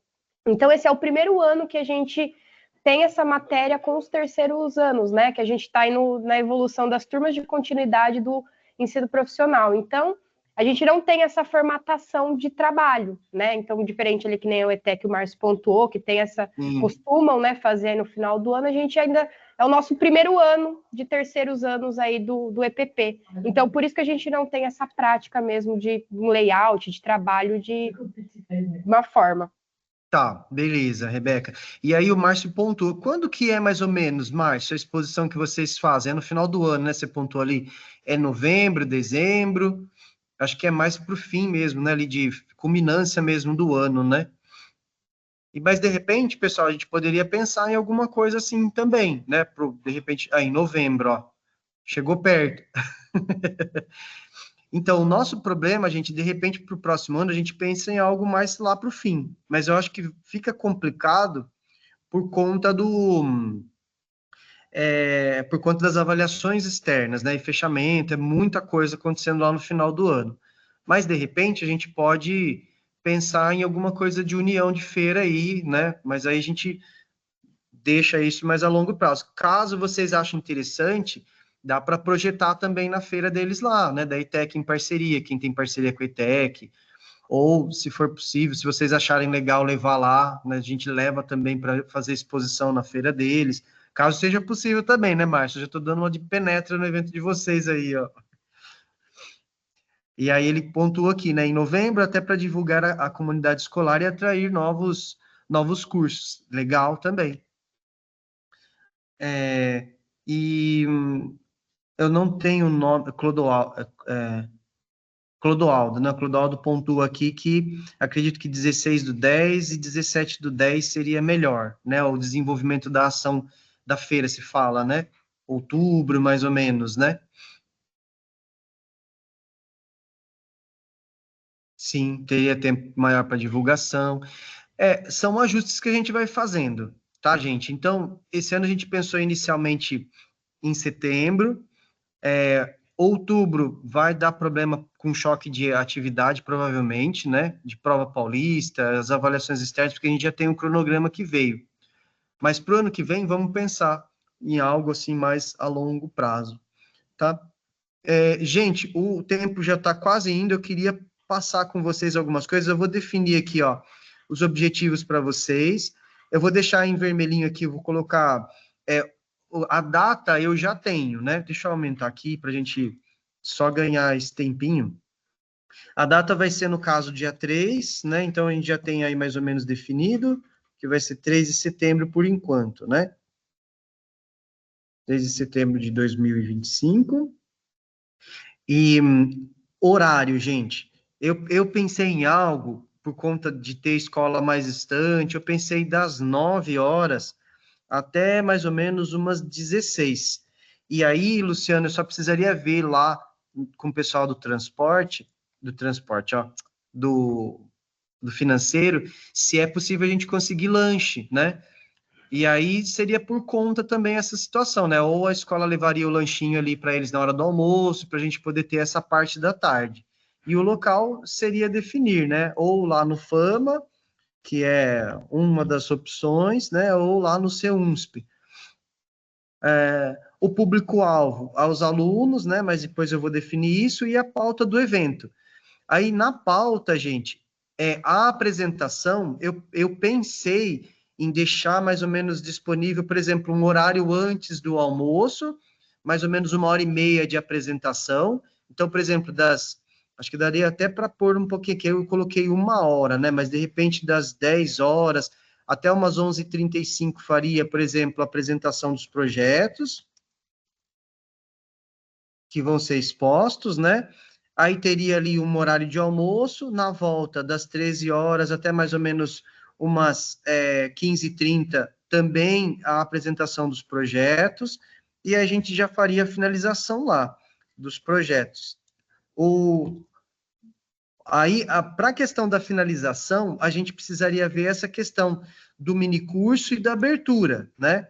Então, esse é o primeiro ano que a gente tem essa matéria com os terceiros anos, né? Que a gente está indo na evolução das turmas de continuidade do ensino profissional. Então, a gente não tem essa formatação de trabalho, né? Então, diferente ali que nem o ETEC, o Márcio pontuou, que tem essa, costumam, né, fazer no final do ano, a gente ainda é o nosso primeiro ano de terceiros anos aí do EPP. Então, por isso que a gente não tem essa prática mesmo de um layout, de trabalho de uma forma. Tá, beleza, Rebeca. E aí o Márcio pontuou. Quando que é mais ou menos, Márcio, a exposição que vocês fazem? É no final do ano, né? Você pontuou ali, é novembro, dezembro? Acho que é mais para o fim mesmo, né? Ali de culminância mesmo do ano, né? Mas, de repente, pessoal, a gente poderia pensar em alguma coisa assim também, né? De repente, em novembro, ó. Chegou perto. Então, o nosso problema, gente, de repente, para o próximo ano, a gente pensa em algo mais lá para o fim. Mas eu acho que fica complicado por conta por conta das avaliações externas, né? E fechamento, é muita coisa acontecendo lá no final do ano. Mas, de repente, a gente pode pensar em alguma coisa de união de feira aí, né? Mas aí a gente deixa isso mais a longo prazo. Caso vocês achem interessante, dá para projetar também na feira deles lá, né? Da ETEC em parceria, quem tem parceria com a ETEC, ou, se for possível, se vocês acharem legal levar lá, né? A gente leva também para fazer exposição na feira deles. Caso seja possível também, né, Márcio? Já estou dando uma de penetra no evento de vocês aí, ó. E aí ele pontuou aqui, né, em novembro, até para divulgar a comunidade escolar e atrair novos cursos. Legal também. E eu não tenho nome, Clodoaldo, né? Clodoaldo pontua aqui que acredito que 16/10 e 17/10 seria melhor, né? O desenvolvimento da ação da feira, se fala, né? Outubro, mais ou menos, né? Sim, teria tempo maior para divulgação. São ajustes que a gente vai fazendo, tá, gente? Então, esse ano a gente pensou inicialmente em setembro. Outubro vai dar problema com choque de atividade, provavelmente, né? De prova paulista, as avaliações externas, porque a gente já tem um cronograma que veio. Mas para o ano que vem, vamos pensar em algo assim mais a longo prazo, tá? Gente, o tempo já está quase indo, eu queria passar com vocês algumas coisas, eu vou definir aqui, ó, os objetivos para vocês, eu vou deixar em vermelhinho aqui, eu vou colocar a data eu já tenho, né? Deixa eu aumentar aqui para a gente só ganhar esse tempinho. A data vai ser, no caso, dia 3, né? Então, a gente já tem aí mais ou menos definido, que vai ser 3 de setembro por enquanto, né? 3 de setembro de 2025. E horário, gente. Eu pensei em algo, por conta de ter escola mais distante, eu pensei das 9 horas até mais ou menos umas 16. E aí, Luciano, eu só precisaria ver lá com o pessoal do transporte, ó, do financeiro, se é possível a gente conseguir lanche, né? E aí seria por conta também essa situação, né? Ou a escola levaria o lanchinho ali para eles na hora do almoço, para a gente poder ter essa parte da tarde. E o local seria definir, né? Ou lá no Fama, que é uma das opções, né? Ou lá no CEUNSP. O público-alvo aos alunos, né? Mas depois eu vou definir isso, e a pauta do evento. Aí, na pauta, gente, a apresentação, eu pensei em deixar mais ou menos disponível, por exemplo, um horário antes do almoço, mais ou menos 1h30 de apresentação. Então, por exemplo, acho que daria até para pôr um pouquinho aqui, eu coloquei 1 hora, né? Mas, de repente, das 10 horas até umas 11h35 faria, por exemplo, a apresentação dos projetos que vão ser expostos, né? Aí teria ali um horário de almoço, na volta das 13 horas até mais ou menos umas 15h30, também a apresentação dos projetos, e a gente já faria a finalização lá dos projetos. Aí, para a questão da finalização, a gente precisaria ver essa questão do minicurso e da abertura, né?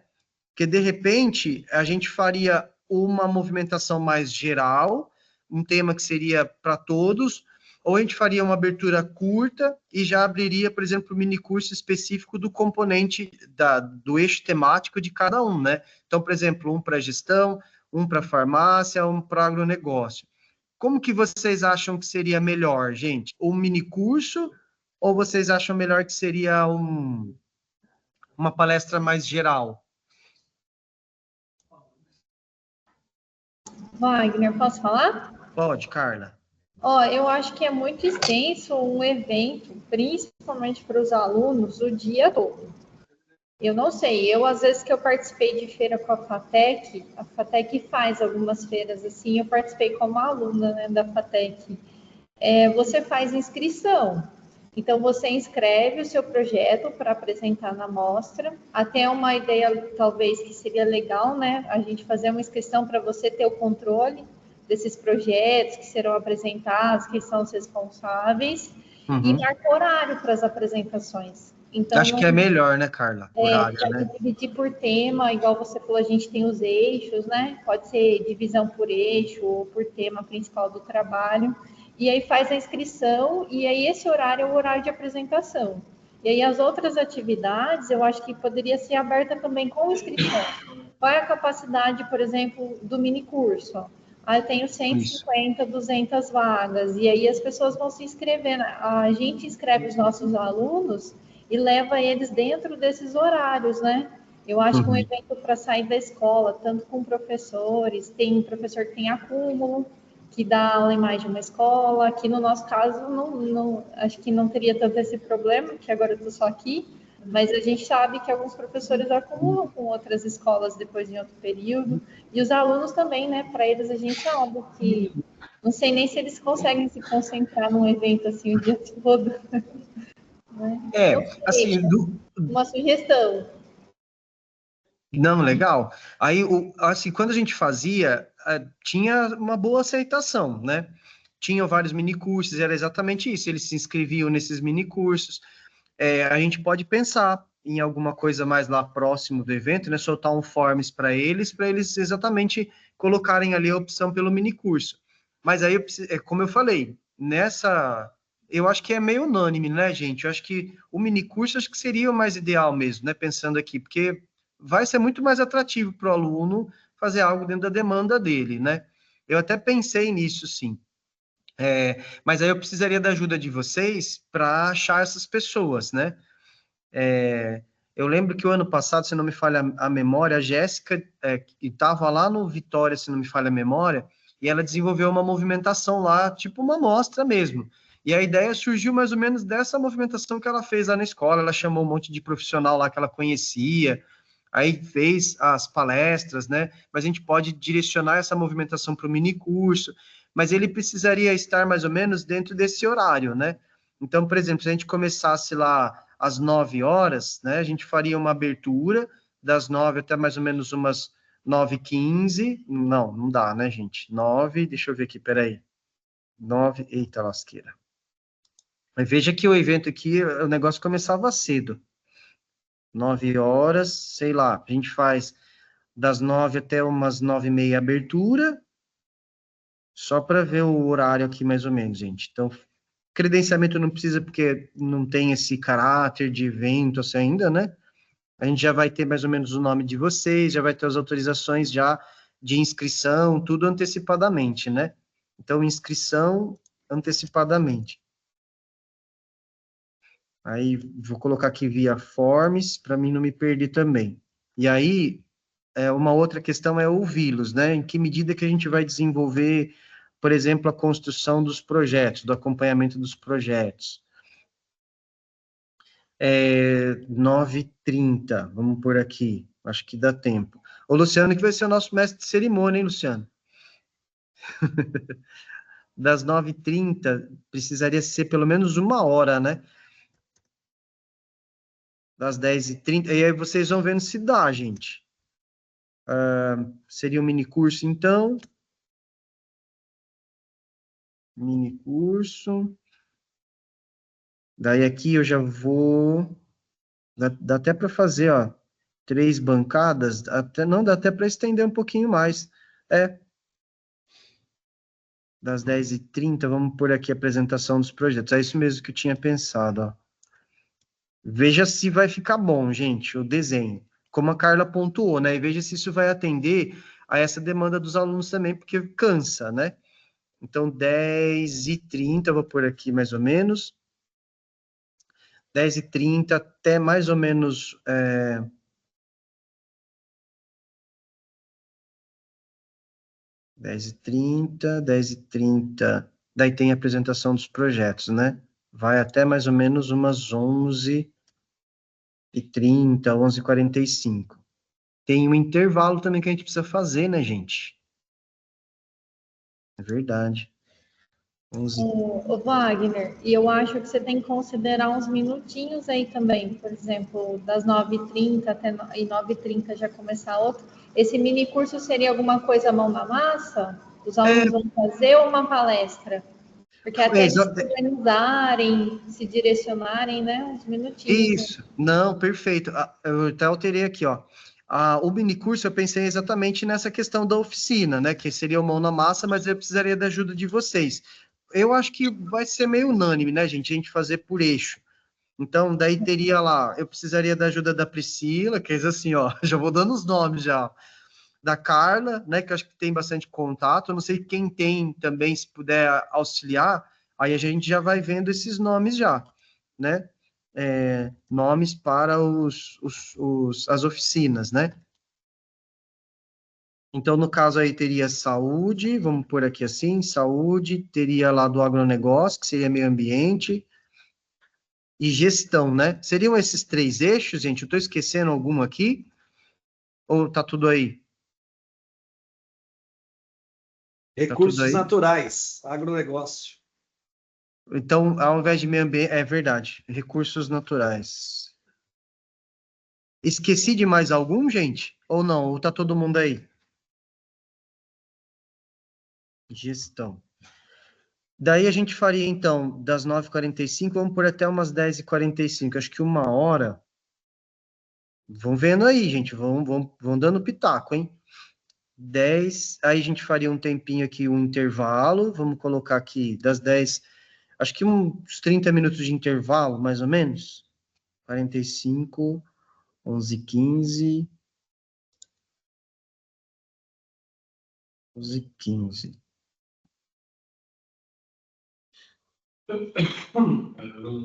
Porque, de repente, a gente faria uma movimentação mais geral, um tema que seria para todos, ou a gente faria uma abertura curta e já abriria, por exemplo, o minicurso específico do componente do eixo temático de cada um, né? Então, por exemplo, um para gestão, um para farmácia, um para agronegócio. Como que vocês acham que seria melhor, gente? Um minicurso, ou vocês acham melhor que seria uma palestra mais geral? Wagner, posso falar? Pode, Carla. Eu acho que é muito extenso um evento, principalmente para os alunos, o dia todo. Eu não sei, às vezes que eu participei de feira com a FATEC faz algumas feiras assim, eu participei como aluna, né, da FATEC. Você faz inscrição, então você inscreve o seu projeto para apresentar na mostra, até uma ideia talvez que seria legal, né, a gente fazer uma inscrição para você ter o controle desses projetos que serão apresentados, quem são os responsáveis, e marca horário para as apresentações. Então, acho que é melhor, né, Carla? Horário, né? Dividir por tema, igual você falou, a gente tem os eixos, né? Pode ser divisão por eixo ou por tema principal do trabalho. e aí faz a inscrição, e aí esse horário é o horário de apresentação. E aí as outras atividades, eu acho que poderia ser aberta também com inscrição. Qual é a capacidade, por exemplo, do mini curso? Eu tenho 150, 200 vagas, e aí as pessoas vão se inscrevendo. A gente inscreve os nossos alunos e leva eles dentro desses horários, né? Eu acho que um evento para sair da escola, tanto com professores, tem um professor que tem acúmulo, que dá aula em mais de uma escola. Aqui no nosso caso, acho que não teria tanto esse problema, que agora eu estou só aqui, mas a gente sabe que alguns professores acumulam com outras escolas depois em outro período, e os alunos também, né? Para eles a gente sabe que não sei nem se eles conseguem se concentrar num evento assim o dia todo. Né? Assim, Uma sugestão. Não, legal. Aí, assim, quando a gente fazia, tinha uma boa aceitação, né? Tinham vários minicursos, era exatamente isso. Eles se inscreviam nesses minicursos. A gente pode pensar em alguma coisa mais lá próximo do evento, né? Soltar um forms para eles exatamente colocarem ali a opção pelo minicurso. Mas aí, como eu falei, eu acho que é meio unânime, né, gente? Eu acho que o minicurso acho que seria o mais ideal mesmo, né? Pensando aqui, porque vai ser muito mais atrativo para o aluno fazer algo dentro da demanda dele, né? Eu até pensei nisso, sim. Mas aí eu precisaria da ajuda de vocês para achar essas pessoas, né? Eu lembro que o ano passado, se não me falha a memória, a Jéssica estava lá no Vitória, se não me falha a memória, e ela desenvolveu uma movimentação lá, tipo uma amostra mesmo. E a ideia surgiu mais ou menos dessa movimentação que ela fez lá na escola. Ela chamou um monte de profissional lá que ela conhecia, aí fez as palestras, né? Mas a gente pode direcionar essa movimentação para o mini curso, mas ele precisaria estar mais ou menos dentro desse horário, né? Então, por exemplo, se a gente começasse lá às 9 horas, né? A gente faria uma abertura das 9 até mais ou menos umas 9h15. Não dá, né, gente? 9, deixa eu ver aqui, peraí. 9, eita lasqueira. Mas veja que o evento aqui, o negócio começava cedo. 9 horas, sei lá, a gente faz das 9 até umas 9h30 abertura, só para ver o horário aqui mais ou menos, gente. Então, credenciamento não precisa porque não tem esse caráter de evento assim ainda, né? A gente já vai ter mais ou menos o nome de vocês, já vai ter as autorizações já de inscrição, tudo antecipadamente, né? Então, inscrição antecipadamente. Aí, vou colocar aqui via Forms, para mim não me perder também. E aí, uma outra questão é ouvi-los, né? Em que medida que a gente vai desenvolver, por exemplo, a construção dos projetos, do acompanhamento dos projetos. 9h30, vamos por aqui, acho que dá tempo. O Luciano que vai ser o nosso mestre de cerimônia, hein, Luciano? Das 9h30, precisaria ser pelo menos 1 hora, né? Das 10h30, e aí vocês vão vendo se dá, gente. Seria um mini curso, então. Mini curso. Daí aqui eu já vou... Dá até para fazer, ó, 3 bancadas, não dá até para estender um pouquinho mais. Das 10h30, vamos por aqui a apresentação dos projetos. É isso mesmo que eu tinha pensado, ó. Veja se vai ficar bom, gente, o desenho. Como a Carla pontuou, né? E veja se isso vai atender a essa demanda dos alunos também, porque cansa, né? Então, 10h30, eu vou por aqui mais ou menos. 10h30 até mais ou menos... 10h30, daí tem a apresentação dos projetos, né? Vai até mais ou menos umas 11h30, 11h45. Tem um intervalo também que a gente precisa fazer, né, gente? É verdade. O Wagner, e eu acho que você tem que considerar uns minutinhos aí também, por exemplo, das 9h30 até 9h30 já começar outro. Esse mini curso seria alguma coisa mão na massa? Os alunos vão fazer ou uma palestra? Porque até eles se organizarem, se direcionarem, né? Uns minutinhos. Isso, não, perfeito. Eu até alterei aqui, ó. O minicurso eu pensei exatamente nessa questão da oficina, né? Que seria o mão na massa, mas eu precisaria da ajuda de vocês. eu acho que vai ser meio unânime, né, gente? A gente fazer por eixo. Então, daí teria lá, eu precisaria da ajuda da Priscila, que é assim, ó, já vou dando os nomes já. Da Carla, né, que eu acho que tem bastante contato. Eu não sei quem tem também, se puder auxiliar, aí a gente já vai vendo esses nomes já, né? Nomes para as oficinas, né? Então, no caso aí, teria saúde, vamos pôr aqui assim, saúde, teria lá do agronegócio, que seria meio ambiente, e gestão, né? Seriam esses 3 eixos, gente? Eu estou esquecendo algum aqui? Ou tá tudo aí? Recursos naturais, agronegócio. Então, ao invés de meio ambiente, é verdade, recursos naturais. Esqueci de mais algum, gente? Ou não? Ou tá todo mundo aí? Gestão. Daí a gente faria, então, das 9h45, vamos por até umas 10h45. Acho que 1 hora. Vão vendo aí, gente. Vão dando pitaco, hein? 10. Aí a gente faria um tempinho aqui, um intervalo. Vamos colocar aqui das 10. Acho que uns 30 minutos de intervalo, mais ou menos. 45, 11h15. 11h15.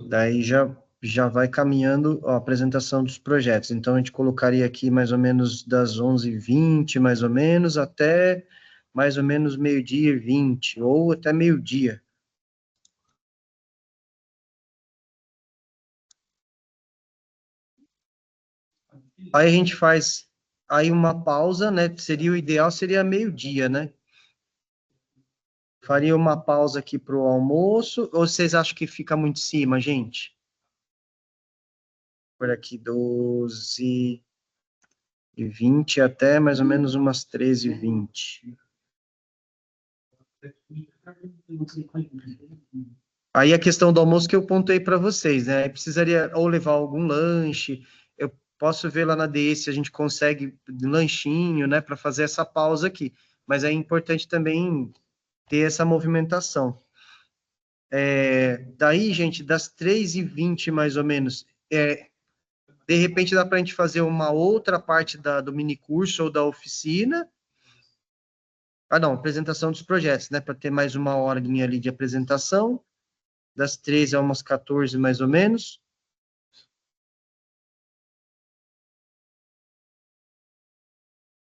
Daí já vai caminhando a apresentação dos projetos. Então, a gente colocaria aqui mais ou menos das 11h20, mais ou menos, até mais ou menos 12h20, ou até meio-dia. Aí a gente faz aí uma pausa, né? Seria o ideal, seria meio-dia, né? Faria uma pausa aqui para o almoço, ou vocês acham que fica muito em cima, gente? Por aqui, 12h20 até mais ou menos umas 13h20. Aí a questão do almoço que eu pontei para vocês, né? Aí precisaria ou levar algum lanche, eu posso ver lá na DS se a gente consegue lanchinho, né, para fazer essa pausa aqui. Mas é importante também ter essa movimentação. Daí, gente, das 3h20 mais ou menos, de repente dá para a gente fazer uma outra parte do mini curso ou da oficina. Ah, não, apresentação dos projetos, né? Para ter mais 1 horinha ali de apresentação, das 13 a umas 14 mais ou menos.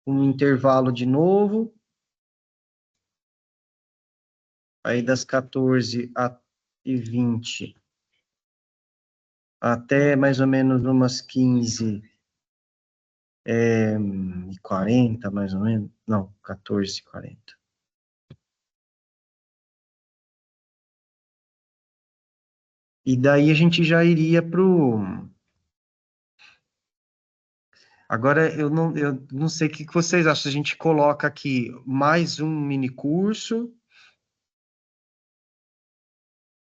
Um intervalo de novo. Aí das 14h20 até mais ou menos umas 15h40, mais ou menos. Não, 14h40. E daí a gente já iria para o... Agora, eu não sei o que vocês acham. A gente coloca aqui mais um mini curso,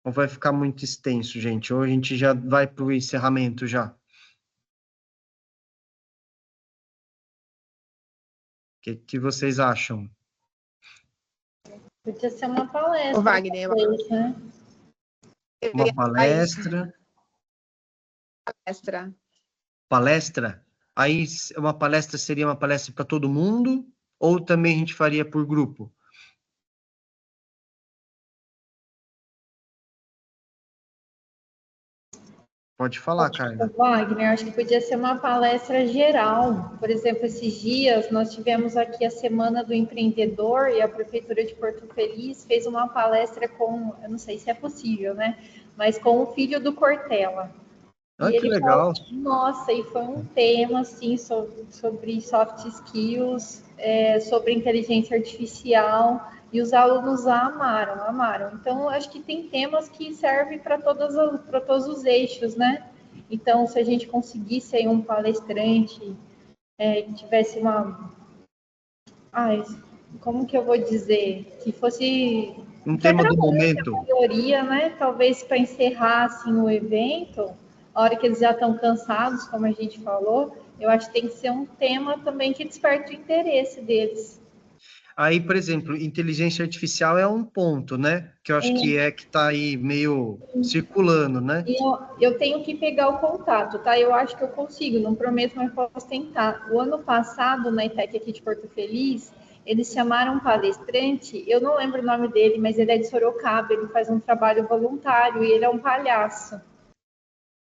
ou vai ficar muito extenso, gente? Ou a gente já vai para o encerramento já? O que vocês acham? Podia ser uma palestra. O Wagner, talvez, né? Uma palestra? Palestra. Palestra? Aí uma palestra seria uma palestra para todo mundo? Ou também a gente faria por grupo? Pode falar, Carla. Wagner, acho que podia ser uma palestra geral. Por exemplo, esses dias nós tivemos aqui a Semana do Empreendedor e a Prefeitura de Porto Feliz fez uma palestra com, eu não sei se é possível, né? Mas com o filho do Cortella. Ah, que legal. Nossa, e foi um tema, assim, sobre soft skills, sobre inteligência artificial, e os alunos amaram. Então, acho que tem temas que servem para todos os eixos, né? Então, se a gente conseguisse aí um palestrante, que tivesse uma... como que eu vou dizer? Que fosse... Um tema do momento. A maioria, né? Talvez para encerrar, assim, o evento... A hora que eles já estão cansados, como a gente falou, eu acho que tem que ser um tema também que desperte o interesse deles. Aí, por exemplo, inteligência artificial é um ponto, né? Que eu acho que está aí meio circulando, né? E eu tenho que pegar o contato, tá? Eu acho que eu consigo, não prometo, mas posso tentar. O ano passado, na ITEC aqui de Porto Feliz, eles chamaram um palestrante, eu não lembro o nome dele, mas ele é de Sorocaba, ele faz um trabalho voluntário e ele é um palhaço.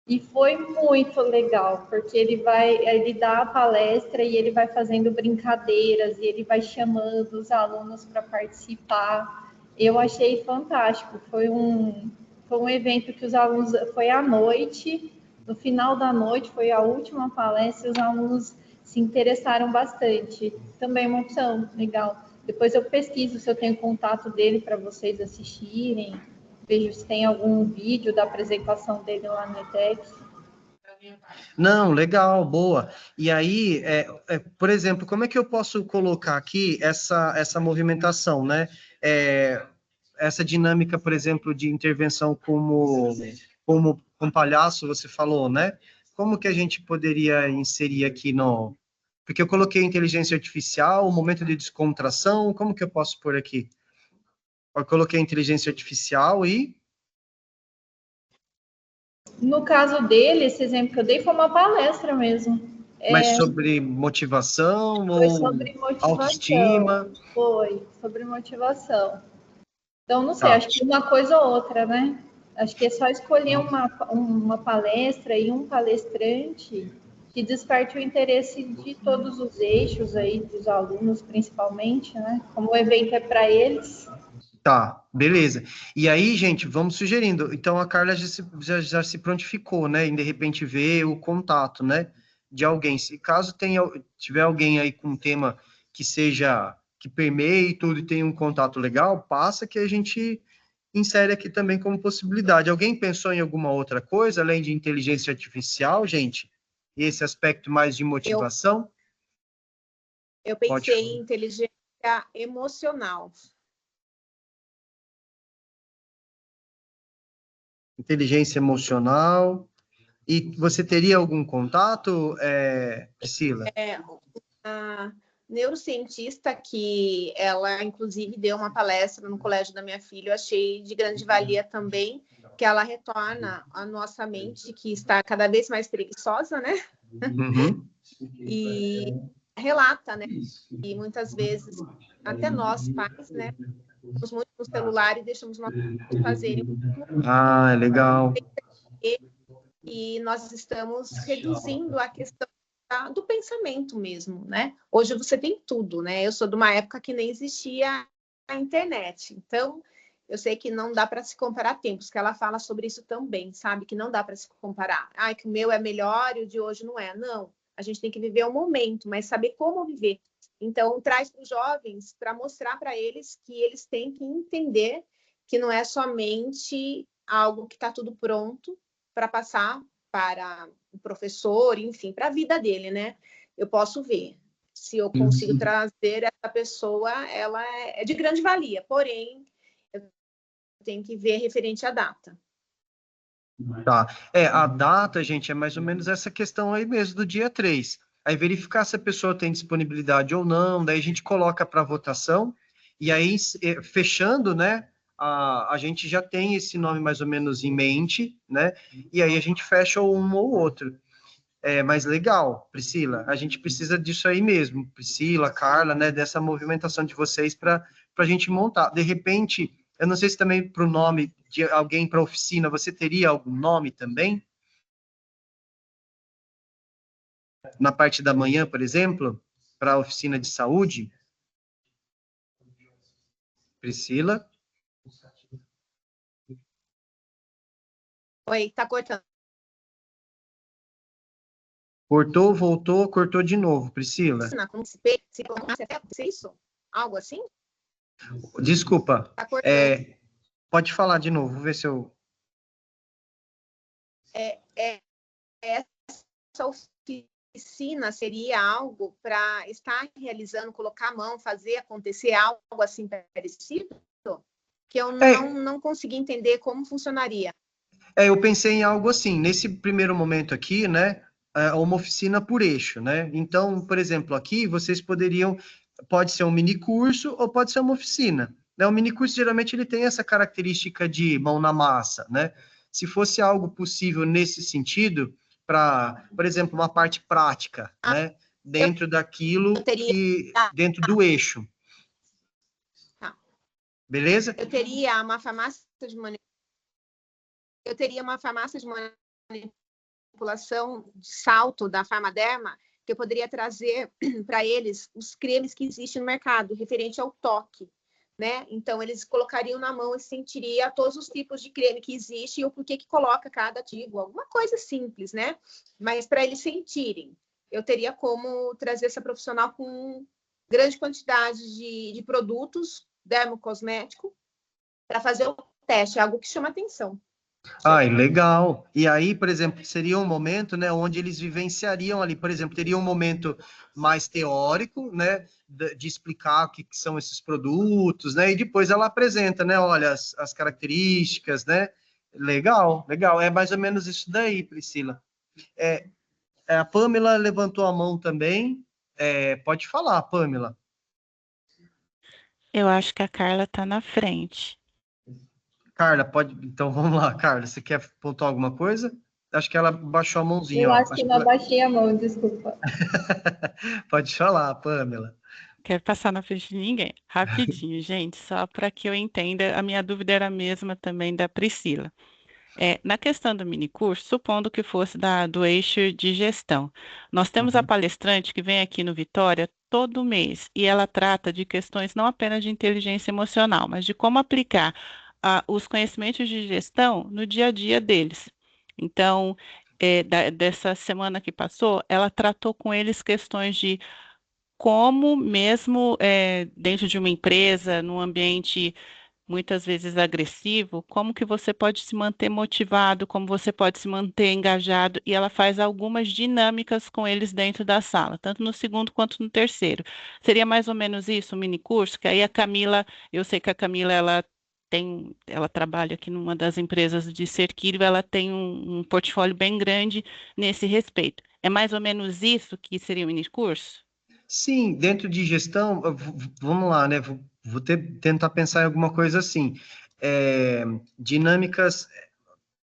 E foi muito legal, porque ele dá a palestra e ele vai fazendo brincadeiras e ele vai chamando os alunos para participar. Eu achei fantástico. Foi um evento que os alunos, foi à noite, no final da noite foi a última palestra e os alunos se interessaram bastante. Também uma opção legal. Depois eu pesquiso se eu tenho contato dele para vocês assistirem. Vejo se tem algum vídeo da apresentação dele lá no ETEC. Não, legal, boa. E aí, por exemplo, como é que eu posso colocar aqui essa movimentação, né? Essa dinâmica, por exemplo, de intervenção como um palhaço, você falou, né? Como que a gente poderia inserir aqui no... Porque eu coloquei inteligência artificial, momento de descontração, como que eu posso pôr aqui? Eu coloquei inteligência artificial e... No caso dele, esse exemplo que eu dei foi uma palestra mesmo. Mas sobre motivação Foi ou sobre motivação. autoestima? Foi sobre motivação. Então, não sei, Tá. acho que uma coisa ou outra, né? Acho que é só escolher uma palestra e um palestrante que desperte o interesse de todos os eixos aí, dos alunos principalmente, né? Como o evento é para eles. Tá, beleza. E aí, gente, vamos sugerindo. Então, a Carla já se prontificou, né? Em, de repente, ver o contato, né? De alguém. Se caso tiver alguém aí com um tema que permeie tudo e tenha um contato legal, passa que a gente insere aqui também como possibilidade. Alguém pensou em alguma outra coisa, além de inteligência artificial, gente? E esse aspecto mais de motivação? Eu pensei em inteligência emocional. Inteligência emocional. E você teria algum contato, Priscila? A neurocientista que ela, inclusive, deu uma palestra no colégio da minha filha, eu achei de grande valia também, que ela retorna a nossa mente, que está cada vez mais preguiçosa, né? Uhum. E relata, né? E muitas vezes, até nós, pais, né? Estamos muito no celular e deixamos nossos filhos fazerem. Ah, legal. E nós estamos reduzindo a questão do pensamento mesmo, né? Hoje você tem tudo, né? Eu sou de uma época que nem existia a internet, então eu sei que não dá para se comparar tempos, que ela fala sobre isso também, sabe? Que não dá para se comparar. Ah, que o meu é melhor e o de hoje não é. Não, a gente tem que viver o momento, mas saber como viver. Então, traz para os jovens para mostrar para eles que eles têm que entender que não é somente algo que está tudo pronto para passar para o professor, enfim, para a vida dele, né? Eu posso ver se eu consigo trazer essa pessoa, ela é de grande valia, porém, eu tenho que ver referente à data. Tá. A data, gente, é mais ou menos essa questão aí mesmo, do dia 3. Aí verificar se a pessoa tem disponibilidade ou não, daí a gente coloca para votação, e aí, fechando, né, a gente já tem esse nome mais ou menos em mente, né, e aí a gente fecha um ou outro. Mas legal, Priscila, a gente precisa disso aí mesmo, Priscila, Carla, né, dessa movimentação de vocês para a gente montar. De repente, eu não sei se também para o nome de alguém para oficina, você teria algum nome também? Na parte da manhã, por exemplo, para a oficina de saúde? Priscila? Oi, tá cortando. Cortou, voltou, cortou de novo, Priscila. Se isso? Algo assim? Desculpa. Tá cortando. Pode falar de novo, vou ver se eu... Essa oficina seria algo para estar realizando, colocar a mão, fazer acontecer algo assim parecido? Que eu não consegui entender como funcionaria. Eu pensei em algo assim, nesse primeiro momento aqui, né, uma oficina por eixo, né? Então, por exemplo, aqui vocês poderiam pode ser um mini curso ou pode ser uma oficina. Né? O mini curso, geralmente, ele tem essa característica de mão na massa, né? Se fosse algo possível nesse sentido, para, por exemplo, uma parte prática, né? Dentro daquilo dentro do eixo. Tá. Beleza? Eu teria uma farmácia de manipulação de salto da Farmaderma, que eu poderia trazer para eles os cremes que existem no mercado, referente ao toque, né? Então, eles colocariam na mão e sentiria todos os tipos de creme que existe e o porquê que coloca cada ativo, alguma coisa simples, né? Mas para eles sentirem, eu teria como trazer essa profissional com grande quantidade de produtos dermocosmético para fazer o teste, é algo que chama atenção. Ai, legal. E aí, por exemplo, seria um momento, né, onde eles vivenciariam ali, por exemplo, teria um momento mais teórico, né, de explicar o que são esses produtos, né, e depois ela apresenta, né, olha, as características, né. Legal, legal. É mais ou menos isso daí, Priscila. A Pamela levantou a mão também. Pode falar, Pamela. Eu acho que a Carla está na frente. Carla, pode. Então vamos lá, Carla. Você quer pontuar alguma coisa? Acho que ela baixou a mãozinha. Eu ó. acho que não abaixei a mão, desculpa. Pode falar, Pamela. Quero passar na frente de ninguém. Rapidinho, gente, só para que eu entenda, a minha dúvida era a mesma também da Priscila. Na questão do minicurso, supondo que fosse do eixo de gestão, nós temos a palestrante que vem aqui no Vitória todo mês e ela trata de questões não apenas de inteligência emocional, mas de como aplicar os conhecimentos de gestão no dia a dia deles. Então, dessa semana que passou, ela tratou com eles questões de como mesmo dentro de uma empresa, num ambiente muitas vezes agressivo, como que você pode se manter motivado, como você pode se manter engajado, e ela faz algumas dinâmicas com eles dentro da sala, tanto no segundo quanto no terceiro. Seria mais ou menos isso, um mini curso, que aí a Camila, eu sei que a Camila, ela trabalha aqui numa das empresas de Cerquilho, ela tem um portfólio bem grande nesse respeito. É mais ou menos isso que seria o mini curso? Sim, dentro de gestão, vamos lá, né? Vou tentar pensar em alguma coisa assim. Dinâmicas,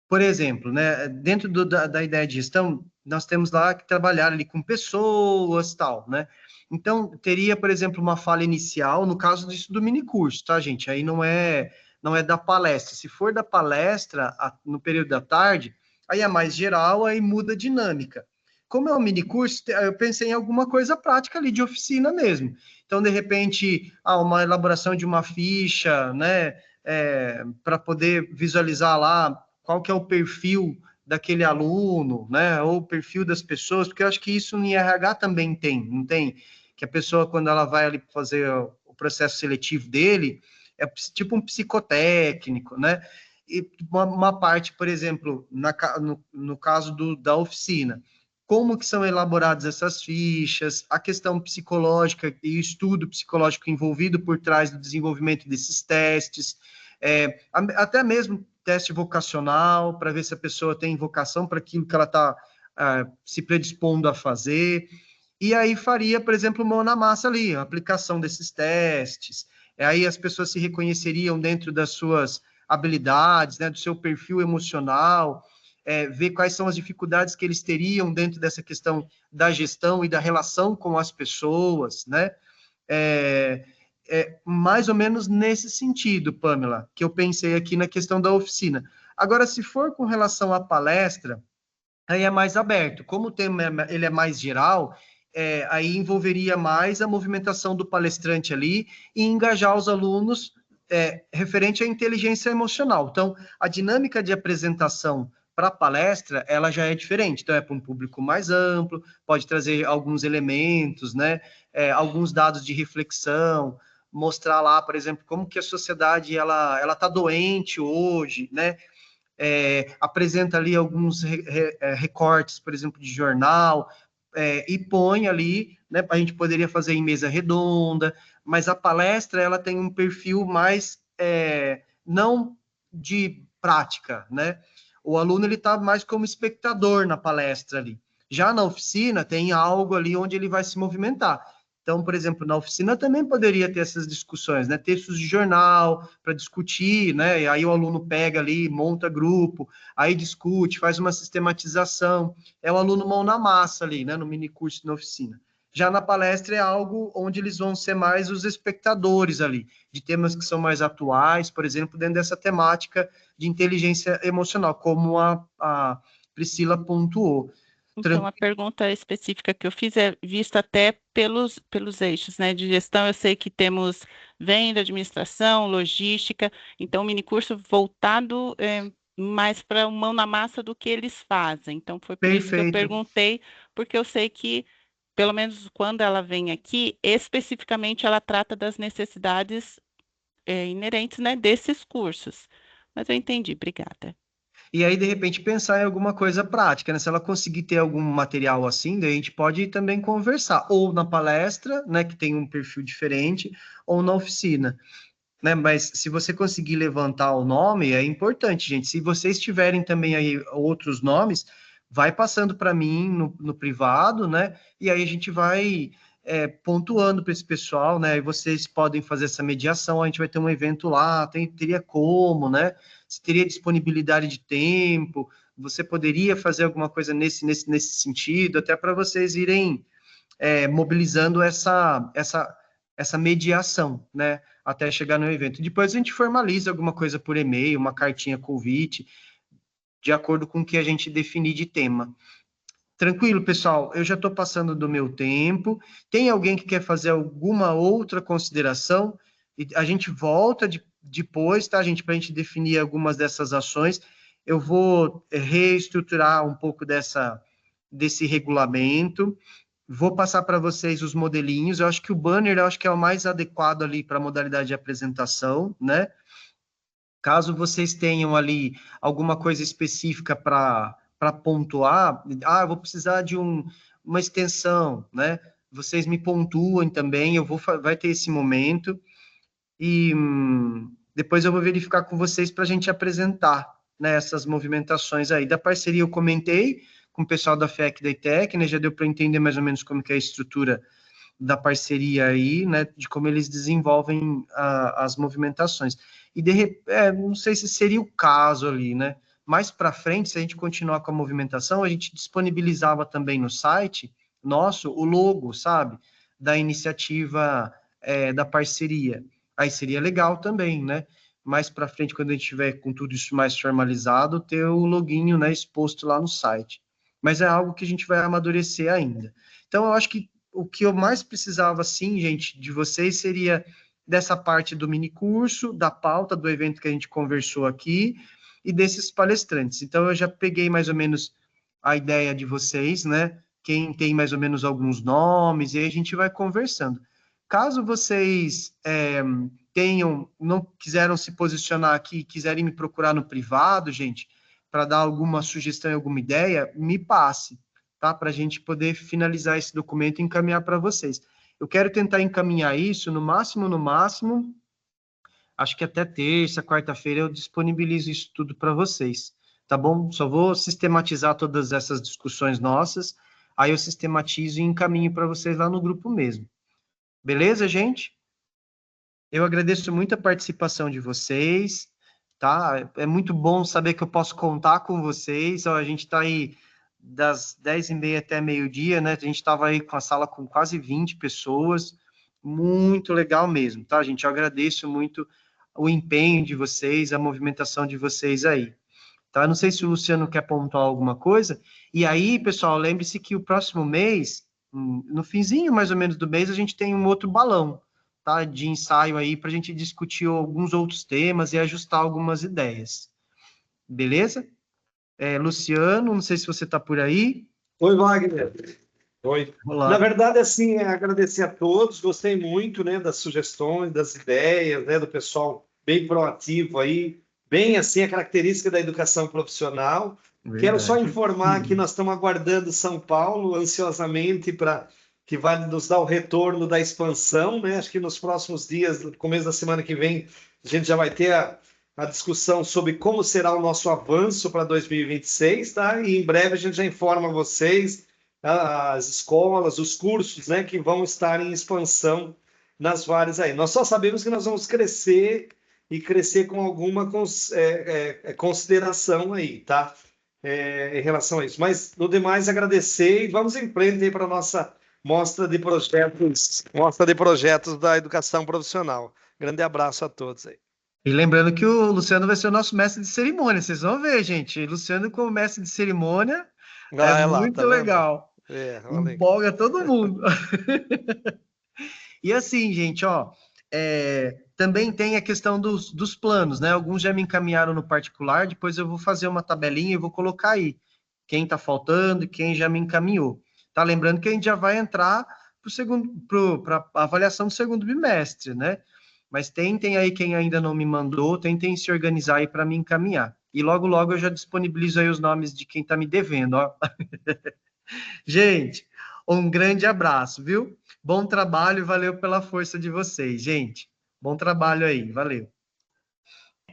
por exemplo, né? Dentro da ideia de gestão, nós temos lá que trabalhar ali com pessoas, tal, né? Então, teria, por exemplo, uma fala inicial, no caso disso do minicurso, tá, gente? Aí não é da palestra. Se for da palestra, no período da tarde, aí é mais geral, aí muda a dinâmica. Como é um minicurso, eu pensei em alguma coisa prática ali, de oficina mesmo. Então, de repente, uma elaboração de uma ficha, né? Para poder visualizar lá qual que é o perfil daquele aluno, né, ou o perfil das pessoas, porque eu acho que isso no RH também tem, não tem? Que a pessoa, quando ela vai ali fazer o processo seletivo dele, é tipo um psicotécnico, né? E uma parte, por exemplo, no caso da oficina, como que são elaboradas essas fichas, a questão psicológica e o estudo psicológico envolvido por trás do desenvolvimento desses testes, até mesmo teste vocacional, para ver se a pessoa tem vocação para aquilo que ela está se predispondo a fazer. E aí faria, por exemplo, mão na massa ali, a aplicação desses testes. Aí as pessoas se reconheceriam dentro das suas habilidades, né, do seu perfil emocional, ver quais são as dificuldades que eles teriam dentro dessa questão da gestão e da relação com as pessoas, né? Mais ou menos nesse sentido, Pamela, que eu pensei aqui na questão da oficina. Agora, se for com relação à palestra, aí é mais aberto. Como o tema ele é mais geral, aí envolveria mais a movimentação do palestrante ali e engajar os alunos referente à inteligência emocional. Então, a dinâmica de apresentação para a palestra, ela já é diferente. Então, é para um público mais amplo, pode trazer alguns elementos, né? Alguns dados de reflexão, mostrar lá, por exemplo, como que a sociedade ela está doente hoje, né? Apresenta ali alguns recortes, por exemplo, de jornal, e põe ali, né? A gente poderia fazer em mesa redonda, mas a palestra ela tem um perfil mais não de prática, né? O aluno ele está mais como espectador na palestra ali. Já na oficina tem algo ali onde ele vai se movimentar. Então, por exemplo, na oficina também poderia ter essas discussões, né? Textos de jornal para discutir, né? E aí o aluno pega ali, monta grupo, aí discute, faz uma sistematização. É o aluno mão na massa ali, né? No minicurso na oficina. Já na palestra é algo onde eles vão ser mais os espectadores ali, de temas que são mais atuais, por exemplo, dentro dessa temática de inteligência emocional, como a Priscila pontuou. Então, a pergunta específica que eu fiz é vista até pelos eixos, né, de gestão. Eu sei que temos venda, administração, logística, então, minicurso voltado mais para o mão na massa do que eles fazem. Então, foi por isso que eu perguntei, porque eu sei que, pelo menos quando ela vem aqui, especificamente ela trata das necessidades inerentes, né, desses cursos. Mas eu entendi, obrigada. E aí, de repente, pensar em alguma coisa prática, né? Se ela conseguir ter algum material assim, daí a gente pode também conversar, ou na palestra, né, que tem um perfil diferente, ou na oficina, né? Mas se você conseguir levantar o nome, é importante, gente. Se vocês tiverem também aí outros nomes, vai passando para mim no privado, né? E aí a gente vai pontuando para esse pessoal, né? E vocês podem fazer essa mediação, a gente vai ter um evento lá, teria como, né? Se teria disponibilidade de tempo, você poderia fazer alguma coisa nesse sentido, até para vocês irem mobilizando essa mediação, né? Até chegar no evento. Depois a gente formaliza alguma coisa por e-mail, uma cartinha convite, de acordo com o que a gente definir de tema. Tranquilo, pessoal? Eu já estou passando do meu tempo. Tem alguém que quer fazer alguma outra consideração? E a gente volta depois, tá, gente? Para a gente definir algumas dessas ações. Eu vou reestruturar um pouco desse regulamento. Vou passar para vocês os modelinhos. Eu acho que o banner é o mais adequado ali para a modalidade de apresentação, né? Caso vocês tenham ali alguma coisa específica para pontuar, eu vou precisar de uma extensão, né? Vocês me pontuam também, vai ter esse momento, e depois eu vou verificar com vocês para a gente apresentar, né, essas movimentações aí. Da parceria eu comentei com o pessoal da FEC e da ITEC, né? Já deu para entender mais ou menos como que é a estrutura da parceria aí, né, de como eles desenvolvem as movimentações. E não sei se seria o caso ali, né? Mais para frente, se a gente continuar com a movimentação, a gente disponibilizava também no site nosso o logo, sabe? Da iniciativa da parceria. Aí seria legal também, né? Mais para frente, quando a gente tiver com tudo isso mais formalizado, ter o loginho, né, exposto lá no site. Mas é algo que a gente vai amadurecer ainda. Então, eu acho que o que eu mais precisava, sim, gente, de vocês seria dessa parte do minicurso, da pauta do evento que a gente conversou aqui e desses palestrantes. Então, eu já peguei mais ou menos a ideia de vocês, né? Quem tem mais ou menos alguns nomes, e aí a gente vai conversando. Caso vocês não quiseram se posicionar aqui, quiserem me procurar no privado, gente, para dar alguma sugestão, alguma ideia, me passe, tá? Para a gente poder finalizar esse documento e encaminhar para vocês. Eu quero tentar encaminhar isso no máximo, acho que até terça, quarta-feira eu disponibilizo isso tudo para vocês, tá bom? Só vou sistematizar todas essas discussões nossas, aí eu sistematizo e encaminho para vocês lá no grupo mesmo. Beleza, gente? Eu agradeço muito a participação de vocês, tá? É muito bom saber que eu posso contar com vocês. A gente está aí das 10h30 até meio-dia, né? A gente estava aí com a sala com quase 20 pessoas. Muito legal mesmo, tá, gente? Eu agradeço muito o empenho de vocês, a movimentação de vocês aí. Tá? Não sei se o Luciano quer pontuar alguma coisa. E aí, pessoal, lembre-se que o próximo mês, no finzinho mais ou menos do mês, a gente tem um outro balão, tá? De ensaio aí para a gente discutir alguns outros temas e ajustar algumas ideias. Beleza? Luciano, não sei se você está por aí. Oi, Wagner. Oi. Olá. Na verdade, assim, agradecer a todos, gostei muito, né, das sugestões, das ideias, né, do pessoal bem proativo aí, bem, assim, a característica da educação profissional. Verdade. Quero só informar que nós estamos aguardando São Paulo ansiosamente para que vai nos dar o retorno da expansão, né, acho que nos próximos dias, no começo da semana que vem, a gente já vai ter a discussão sobre como será o nosso avanço para 2026, tá? E em breve a gente já informa vocês as escolas, os cursos, né, que vão estar em expansão nas várias aí. Nós só sabemos que nós vamos crescer e crescer com alguma consideração aí, tá? Em relação a isso. Mas, no demais, agradecer e vamos em frente aí para a nossa mostra de projetos da educação profissional. Grande abraço a todos aí. E lembrando que o Luciano vai ser o nosso mestre de cerimônia, vocês vão ver, gente. Luciano como mestre de cerimônia muito tá legal. Vendo? Empolga todo mundo. E assim, gente, ó, também tem a questão dos planos, né? Alguns já me encaminharam no particular, depois eu vou fazer uma tabelinha e vou colocar aí quem tá faltando e quem já me encaminhou. Tá lembrando que a gente já vai entrar para a avaliação do segundo bimestre, né? Mas tentem aí, quem ainda não me mandou, tentem se organizar aí para me encaminhar. E logo, logo eu já disponibilizo aí os nomes de quem está me devendo, ó. Gente, um grande abraço, viu? Bom trabalho e valeu pela força de vocês, gente. Bom trabalho aí, valeu.